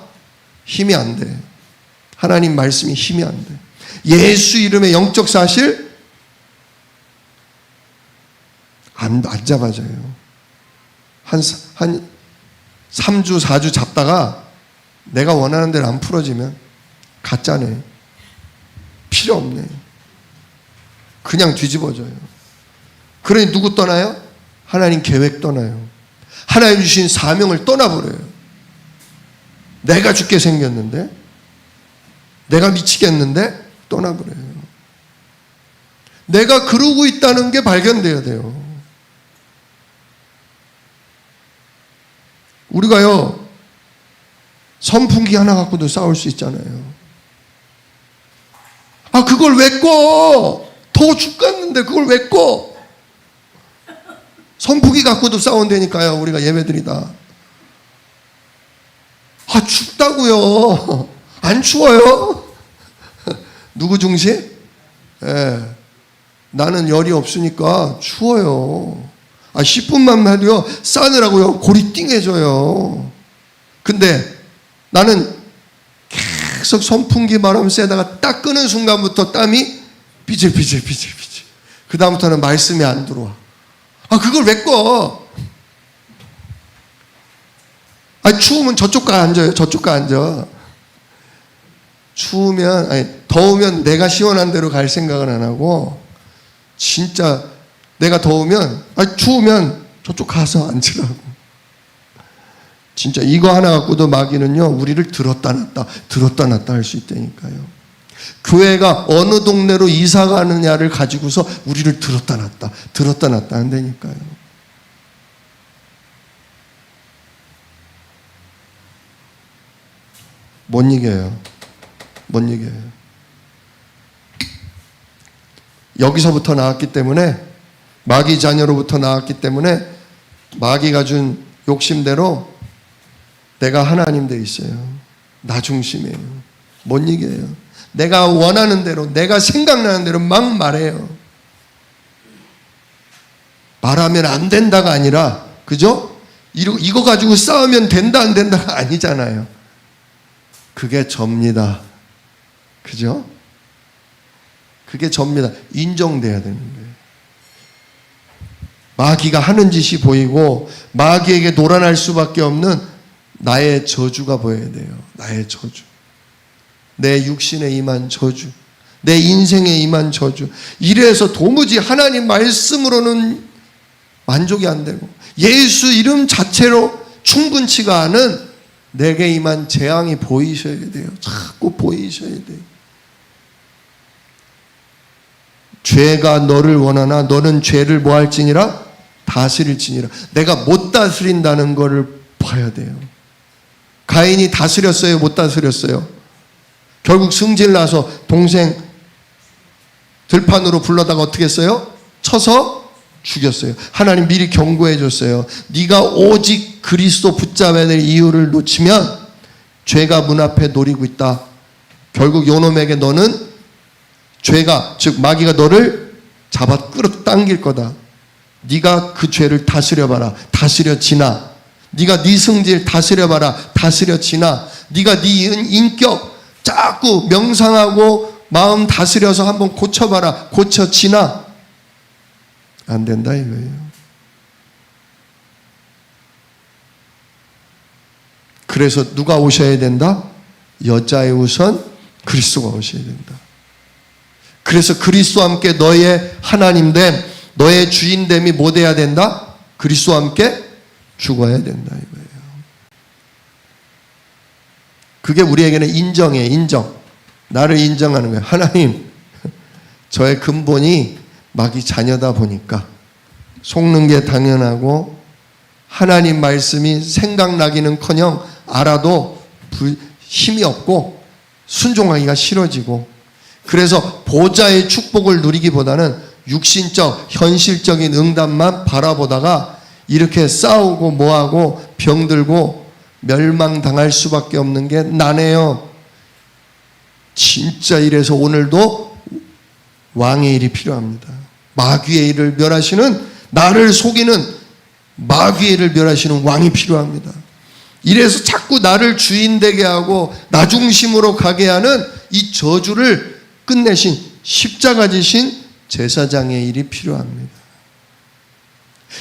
힘이 안 돼. 하나님 말씀이 힘이 안 돼. 예수 이름의 영적 사실 안 잡아져요. 한 3주 4주 잡다가 내가 원하는 대로 안 풀어지면 가짜네. 필요 없네. 그냥 뒤집어져요. 그러니 누구 떠나요? 하나님 계획 떠나요. 하나님 주신 사명을 떠나버려요. 내가 죽게 생겼는데, 내가 미치겠는데 떠나버려요. 내가 그러고 있다는 게 발견돼야 돼요. 우리가요, 선풍기 하나 갖고도 싸울 수 있잖아요. 아, 그걸 왜 꺼? 더워 죽겠는데 그걸 왜 꺼? 선풍기 갖고도 싸운다니까요, 우리가 예배드리다. 아, 춥다고요. 안 추워요? 누구 중심? 예. 나는 열이 없으니까 추워요. 아, 10분만 해도요, 싸느라고요, 골이 띵해져요. 근데 나는 계속 선풍기 바람 쐬다가 딱 끄는 순간부터 땀이 삐질삐질. 그 다음부터는 말씀이 안 들어와. 아, 그걸 왜 꺼? 아, 추우면 저쪽 가 앉아요. 저쪽 가 앉아. 추우면, 아니, 더우면 내가 시원한 데로 갈 생각은 안 하고, 진짜 내가 더우면, 아니, 추우면 저쪽 가서 앉으라고. 진짜 이거 하나 갖고도 마귀는요, 우리를 들었다 놨다 할 수 있다니까요. 교회가 어느 동네로 이사 가느냐를 가지고서 우리를 들었다 놨다 한다니까요. 못 이겨요. 여기서부터 나왔기 때문에, 마귀 자녀로부터 나왔기 때문에 마귀가 준 욕심대로 내가 하나님 돼 있어요. 나 중심이에요. 못 이겨요. 내가 원하는 대로, 내가 생각나는 대로 막 말해요. 말하면 안 된다가 아니라, 그죠? 이거 가지고 싸우면 된다 안 된다가 아니잖아요. 그게 접니다. 그죠? 그게 접니다. 인정돼야 되는 거예요. 마귀가 하는 짓이 보이고 마귀에게 놀아날 수밖에 없는 나의 저주가 보여야 돼요. 나의 저주. 내 육신에 임한 저주. 내 인생에 임한 저주. 이래서 도무지 하나님 말씀으로는 만족이 안 되고 예수 이름 자체로 충분치가 않은 내게 임한 재앙이 보이셔야 돼요. 자꾸 보이셔야 돼요. 죄가 너를 원하나 너는 죄를 뭐 할지니라? 다스릴지니라. 내가 못 다스린다는 것을 봐야 돼요. 가인이 다스렸어요? 못 다스렸어요? 결국 승질 나서 동생 들판으로 불러다가 어떻게 했어요? 쳐서 죽였어요. 하나님 미리 경고해 줬어요. 네가 오직 그리스도 붙잡아야 될 이유를 놓치면 죄가 문 앞에 노리고 있다. 결국 요놈에게 너는 죄가, 즉 마귀가 너를 잡아 끌어당길 거다. 네가 그 죄를 다스려봐라. 다스려지나. 네가 네 승질 다스려봐라. 다스려지나. 네가 네 인격 자꾸 명상하고 마음 다스려서 한번 고쳐봐라. 고쳐지나. 안 된다 이거예요. 그래서 누가 오셔야 된다? 여자의 우선 그리스도가 오셔야 된다. 그래서 그리스도와 함께 너의 하나님됨, 너의 주인됨이 뭐 돼야 된다? 그리스도와 함께 죽어야 된다 이거예요. 그게 우리에게는 인정이에요. 인정. 나를 인정하는 거예요. 하나님, 저의 근본이 마귀 자녀다 보니까 속는 게 당연하고 하나님 말씀이 생각나기는커녕 알아도 힘이 없고 순종하기가 싫어지고, 그래서 보좌의 축복을 누리기보다는 육신적 현실적인 응답만 바라보다가 이렇게 싸우고 뭐하고 병들고 멸망당할 수밖에 없는 게 나네요. 진짜 이래서 오늘도 왕의 일이 필요합니다. 마귀의 일을 멸하시는, 나를 속이는 마귀의 일을 멸하시는 왕이 필요합니다. 이래서 자꾸 나를 주인 되게 하고 나 중심으로 가게 하는 이 저주를 끝내신 십자가 지신 제사장의 일이 필요합니다.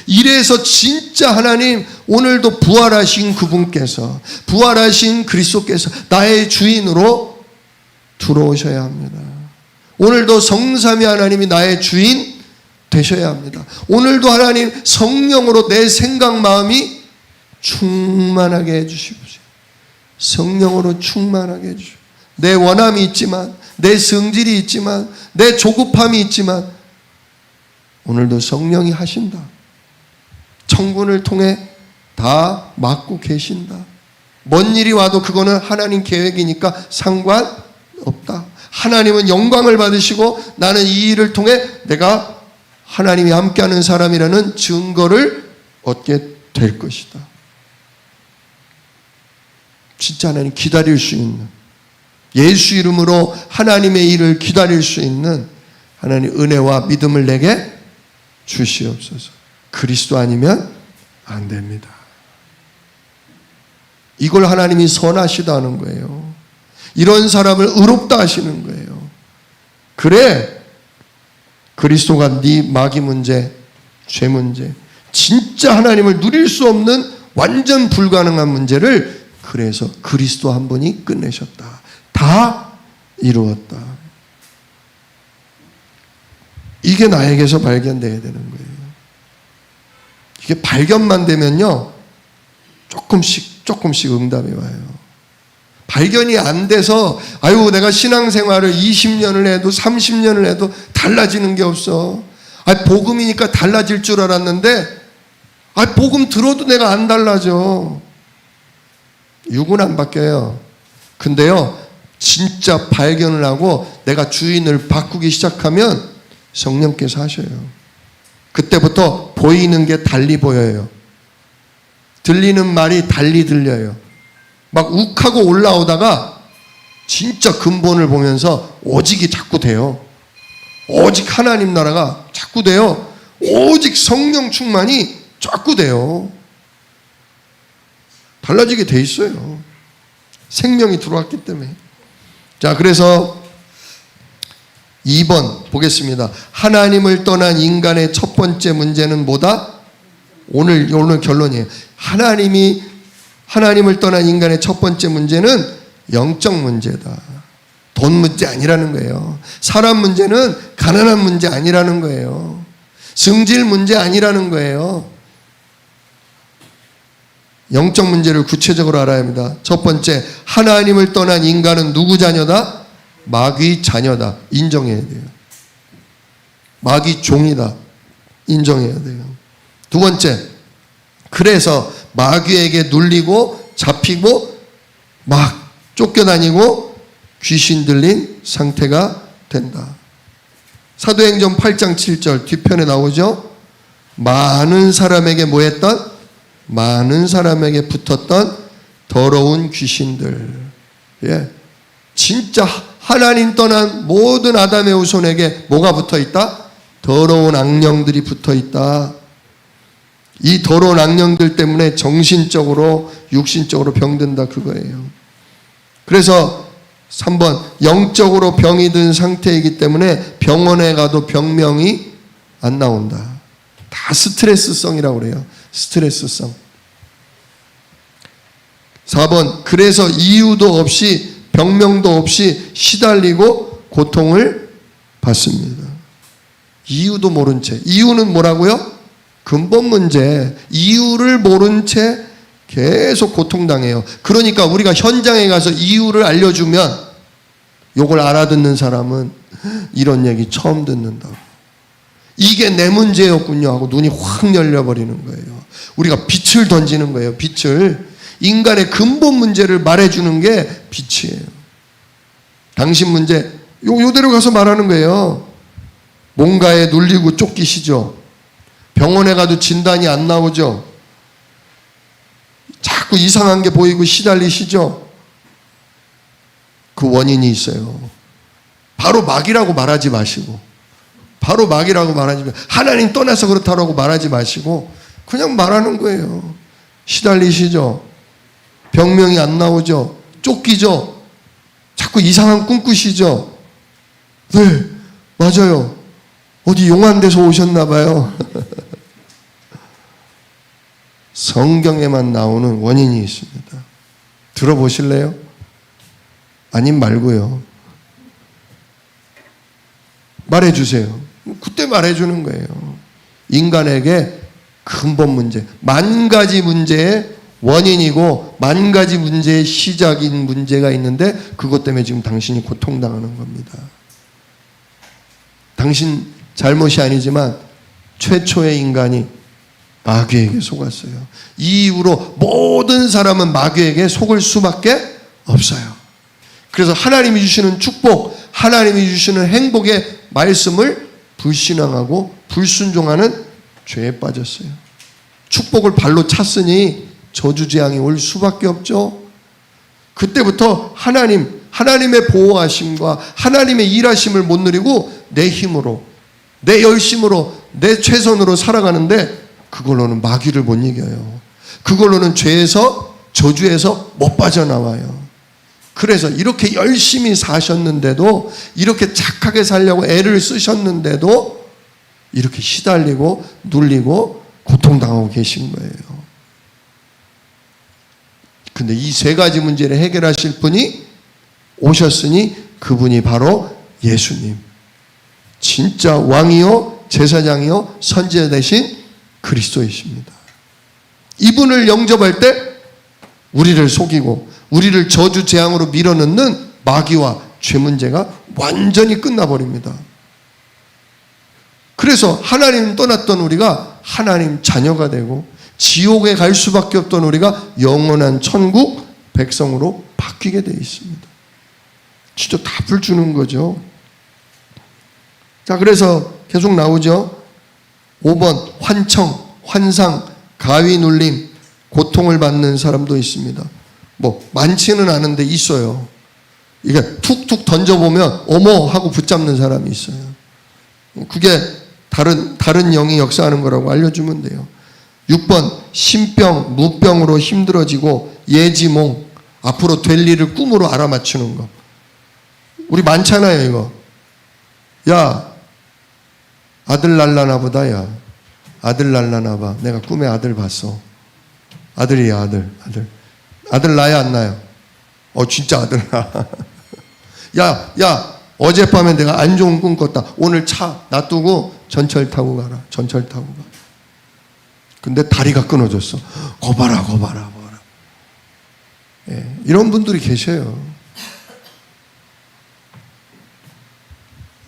이래서 진짜 하나님 오늘도 부활하신 그분께서, 부활하신 그리스도께서 나의 주인으로 들어오셔야 합니다. 오늘도 성삼위 하나님이 나의 주인 되셔야 합니다. 오늘도 하나님 성령으로 내 생각 마음이 충만하게 해주십시오. 성령으로 충만하게 해주십시오. 내 원함이 있지만, 내 성질이 있지만, 내 조급함이 있지만 오늘도 성령이 하신다. 청군을 통해 다 맡고 계신다. 뭔 일이 와도 그거는 하나님 계획이니까 상관없다. 하나님은 영광을 받으시고 나는 이 일을 통해 내가 하나님이 함께하는 사람이라는 증거를 얻게 될 것이다. 진짜 하나님 기다릴 수 있는, 예수 이름으로 하나님의 일을 기다릴 수 있는 하나님 은혜와 믿음을 내게 주시옵소서. 그리스도 아니면 안 됩니다. 이걸 하나님이 선하시다는 거예요. 이런 사람을 의롭다 하시는 거예요. 그래, 그리스도가 네 마귀 문제, 죄 문제, 진짜 하나님을 누릴 수 없는 완전 불가능한 문제를 그래서 그리스도 한 분이 끝내셨다. 다 이루었다. 이게 나에게서 발견되어야 되는 거예요. 이게 발견만 되면요, 조금씩 응답이 와요. 발견이 안 돼서 아유 내가 신앙생활을 20년을 해도 30년을 해도 달라지는 게 없어. 복음이니까 달라질 줄 알았는데 복음 들어도 내가 안 달라져. 육은 안 바뀌어요. 근데요, 진짜 발견을 하고 내가 주인을 바꾸기 시작하면 성령께서 하셔요. 그때부터 보이는 게 달리 보여요. 들리는 말이 달리 들려요. 막 욱하고 올라오다가 진짜 근본을 보면서 오직이 자꾸 돼요. 오직 하나님 나라가 자꾸 돼요. 오직 성령 충만이 자꾸 돼요. 달라지게 돼 있어요. 생명이 들어왔기 때문에. 자, 그래서 2번 보겠습니다. 하나님을 떠난 인간의 첫 번째 문제는 뭐다? 오늘 결론이에요. 하나님을 떠난 인간의 첫 번째 문제는 영적 문제다. 돈 문제 아니라는 거예요. 사람 문제는 가난한 문제 아니라는 거예요. 성질 문제 아니라는 거예요. 영적 문제를 구체적으로 알아야 합니다. 첫 번째, 하나님을 떠난 인간은 누구 자녀다? 마귀 자녀다. 인정해야 돼요. 마귀 종이다. 인정해야 돼요. 두 번째, 그래서 마귀에게 눌리고 잡히고 막 쫓겨다니고 귀신 들린 상태가 된다. 사도행전 8장 7절 뒤편에 나오죠. 많은 사람에게 뭐했던? 많은 사람에게 붙었던 더러운 귀신들. 예. 진짜 하나님 떠난 모든 아담의 후손에게 뭐가 붙어 있다? 더러운 악령들이 붙어 있다. 이 더러운 악령들 때문에 정신적으로 육신적으로 병든다 그거예요. 그래서 3번, 영적으로 병이 든 상태이기 때문에 병원에 가도 병명이 안 나온다. 다 스트레스성이라고 그래요. 스트레스성. 4번, 그래서 이유도 없이 병명도 없이 시달리고 고통을 받습니다. 이유도 모른 채. 이유는 뭐라고요? 근본 문제. 이유를 모른 채 계속 고통당해요. 그러니까 우리가 현장에 가서 이유를 알려주면 요걸 알아듣는 사람은 이런 얘기 처음 듣는다고. 이게 내 문제였군요 하고 눈이 확 열려버리는 거예요. 우리가 빛을 던지는 거예요. 빛을. 인간의 근본 문제를 말해주는 게 빛이에요. 당신 문제 요대로 가서 말하는 거예요. 뭔가에 눌리고 쫓기시죠. 병원에 가도 진단이 안 나오죠. 자꾸 이상한 게 보이고 시달리시죠. 그 원인이 있어요. 바로 마귀라고 말하지 마시고, 바로 마귀라고 말하지 마시고, 하나님 떠나서 그렇다고 말하지 마시고 그냥 말하는 거예요. 시달리시죠. 병명이 안 나오죠. 쫓기죠. 자꾸 이상한 꿈 꾸시죠. 네, 맞아요. 어디 용한 데서 오셨나 봐요. 성경에만 나오는 원인이 있습니다. 들어보실래요? 아님 말고요. 말해주세요. 그때 말해주는 거예요. 인간에게 근본 문제, 만 가지 문제의 원인이고 만 가지 문제의 시작인 문제가 있는데 그것 때문에 지금 당신이 고통당하는 겁니다. 당신 잘못이 아니지만 최초의 인간이 마귀에게 속았어요. 이 이후로 모든 사람은 마귀에게 속을 수밖에 없어요. 그래서 하나님이 주시는 축복, 하나님이 주시는 행복의 말씀을 불신앙하고 불순종하는 죄에 빠졌어요. 축복을 발로 찼으니 저주재앙이 올 수밖에 없죠. 그때부터 하나님의 보호하심과 하나님의 일하심을 못 누리고 내 힘으로, 내 열심으로, 내 최선으로 살아가는데 그걸로는 마귀를 못 이겨요. 그걸로는 죄에서, 저주에서 못 빠져나와요. 그래서 이렇게 열심히 사셨는데도, 이렇게 착하게 살려고 애를 쓰셨는데도 이렇게 시달리고 눌리고 고통당하고 계신 거예요. 근데 이 세 가지 문제를 해결하실 분이 오셨으니 그분이 바로 예수님. 진짜 왕이요, 제사장이요, 선지자 되신 그리스도이십니다. 이분을 영접할 때 우리를 속이고 우리를 저주 재앙으로 밀어넣는 마귀와 죄 문제가 완전히 끝나버립니다. 그래서 하나님 떠났던 우리가 하나님 자녀가 되고 지옥에 갈 수밖에 없던 우리가 영원한 천국 백성으로 바뀌게 되어 있습니다. 진짜 답을 주는 거죠. 자, 그래서 계속 나오죠. 5번 환청, 환상, 가위 눌림, 고통을 받는 사람도 있습니다. 뭐 많지는 않은데 있어요. 이게 툭툭 던져보면 어머 하고 붙잡는 사람이 있어요. 그게 다른 영이 역사하는 거라고 알려주면 돼요. 6번 신병, 무병으로 힘들어지고 예지몽, 앞으로 될 일을 꿈으로 알아맞추는 거. 우리 많잖아요 이거. 야, 아들 날라나 보다. 야, 아들 날라나 봐. 내가 꿈에 아들 봤어. 아들이야, 아들 나야 안 나요? 진짜 아들 나. 야, 어젯밤에 내가 안 좋은 꿈 꿨다. 오늘 차 놔두고 전철 타고 가라. 전철 타고 가. 근데 다리가 끊어졌어. 거봐라. 예, 이런 분들이 계셔요.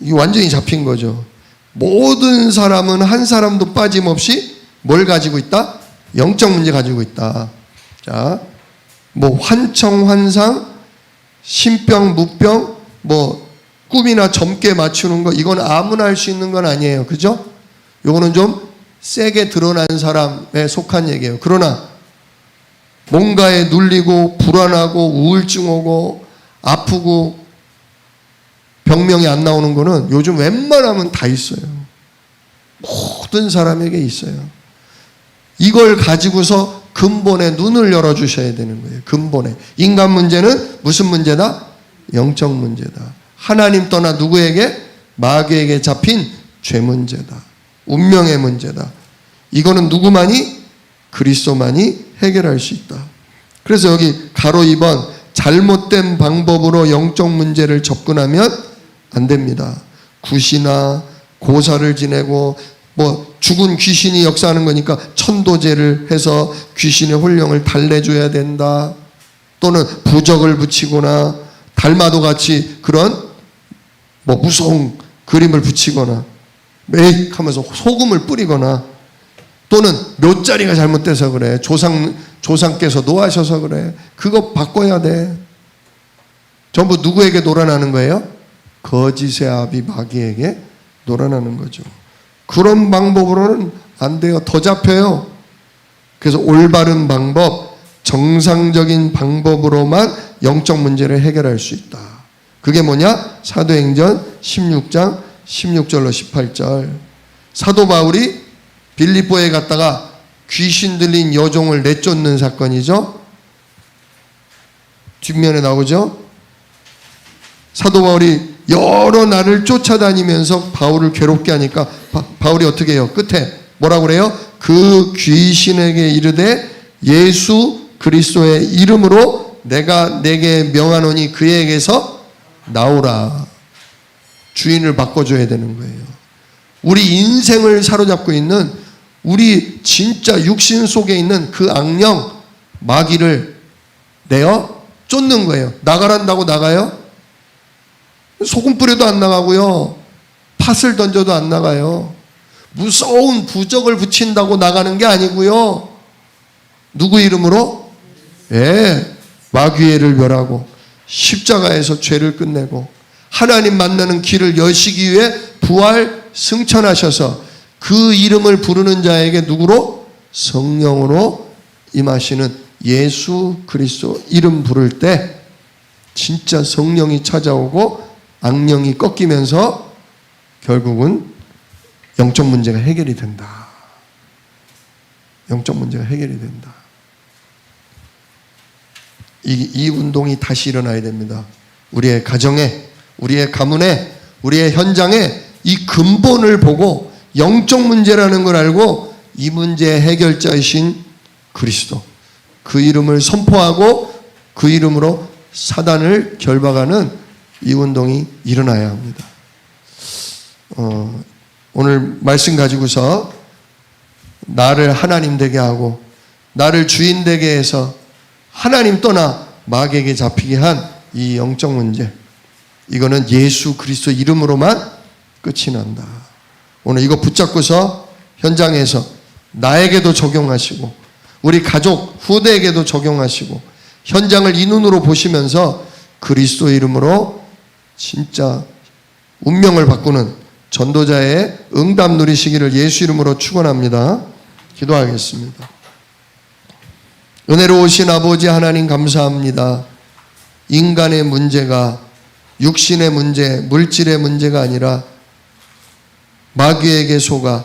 이게 완전히 잡힌 거죠. 모든 사람은 한 사람도 빠짐없이 뭘 가지고 있다? 영적 문제 가지고 있다. 자, 뭐 환청, 환상, 신병, 무병, 뭐 꿈이나 점괘 맞추는 거, 이건 아무나 할 수 있는 건 아니에요. 그죠? 요거는 좀 세게 드러난 사람에 속한 얘기예요. 그러나 뭔가에 눌리고 불안하고 우울증 오고 아프고 병명이 안 나오는 거는 요즘 웬만하면 다 있어요. 모든 사람에게 있어요. 이걸 가지고서 근본에 눈을 열어주셔야 되는 거예요. 근본에. 인간 문제는 무슨 문제다? 영적 문제다. 하나님 떠나 누구에게? 마귀에게 잡힌 죄 문제다. 운명의 문제다. 이거는 누구만이? 그리스도만이 해결할 수 있다. 그래서 여기 가로 2번 잘못된 방법으로 영적 문제를 접근하면 안 됩니다. 굿이나 고사를 지내고 뭐 죽은 귀신이 역사하는 거니까 천도제를 해서 귀신의 혼령을 달래줘야 된다. 또는 부적을 붙이거나 달마도 같이 그런 뭐 무서운 그림을 붙이거나 메익 하면서 소금을 뿌리거나 또는 묘자리가 잘못돼서 그래. 조상께서 노하셔서 그래. 그거 바꿔야 돼. 전부 누구에게 놀아나는 거예요? 거짓의 아비 마귀에게 놀아나는 거죠. 그런 방법으로는 안 돼요. 더 잡혀요. 그래서 올바른 방법, 정상적인 방법으로만 영적 문제를 해결할 수 있다. 그게 뭐냐? 사도행전 16장 16절로 18절. 사도 바울이 빌립보에 갔다가 귀신 들린 여종을 내쫓는 사건이죠. 뒷면에 나오죠. 사도 바울이 여러 날을 쫓아다니면서 바울을 괴롭게 하니까 바울이 어떻게 해요? 끝에 뭐라고 그래요? 그 귀신에게 이르되 예수 그리스도의 이름으로 내가 내게 명하노니 그에게서 나오라. 주인을 바꿔줘야 되는 거예요. 우리 인생을 사로잡고 있는 우리 진짜 육신 속에 있는 그 악령 마귀를 내어 쫓는 거예요. 나가란다고 나가요? 소금 뿌려도 안 나가고요. 팥을 던져도 안 나가요. 무서운 부적을 붙인다고 나가는 게 아니고요. 누구 이름으로? 마귀의 를 멸하고 십자가에서 죄를 끝내고 하나님 만나는 길을 여시기 위해 부활 승천하셔서 그 이름을 부르는 자에게 누구로? 성령으로 임하시는 예수 그리스도 이름 부를 때 진짜 성령이 찾아오고 악령이 꺾이면서 결국은 영적 문제가 해결이 된다. 영적 문제가 해결이 된다. 이 운동이 다시 일어나야 됩니다. 우리의 가정에, 우리의 가문에, 우리의 현장에 이 근본을 보고 영적 문제라는 걸 알고 이 문제의 해결자이신 그리스도, 그 이름을 선포하고 그 이름으로 사단을 결박하는 이 운동이 일어나야 합니다. 오늘 말씀 가지고서 나를 하나님 되게 하고 나를 주인 되게 해서 하나님 떠나 마귀에게 잡히게 한 이 영적 문제, 이거는 예수 그리스도 이름으로만 끝이 난다. 오늘 이거 붙잡고서 현장에서 나에게도 적용하시고 우리 가족 후대에게도 적용하시고 현장을 이 눈으로 보시면서 그리스도 이름으로 진짜 운명을 바꾸는 전도자의 응답 누리시기를 예수 이름으로 축원합니다. 기도하겠습니다. 은혜로우신 아버지 하나님 감사합니다. 인간의 문제가 육신의 문제, 물질의 문제가 아니라 마귀에게 속아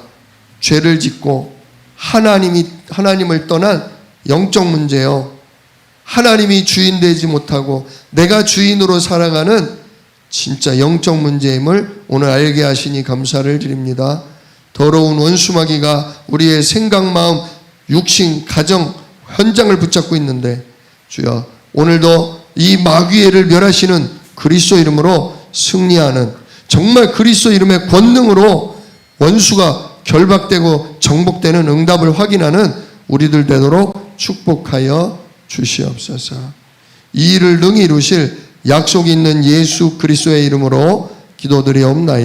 죄를 짓고 하나님을 떠난 영적 문제요. 하나님이 주인 되지 못하고 내가 주인으로 살아가는 진짜 영적 문제임을 오늘 알게 하시니 감사를 드립니다. 더러운 원수 마귀가 우리의 생각, 마음, 육신, 가정, 현장을 붙잡고 있는데 주여 오늘도 이 마귀를 멸하시는 그리스도 이름으로 승리하는 정말 그리스도 이름의 권능으로 원수가 결박되고 정복되는 응답을 확인하는 우리들 되도록 축복하여 주시옵소서. 이 일을 능히 이루실 약속이 있는 예수 그리스도의 이름으로 기도드리옵나이다.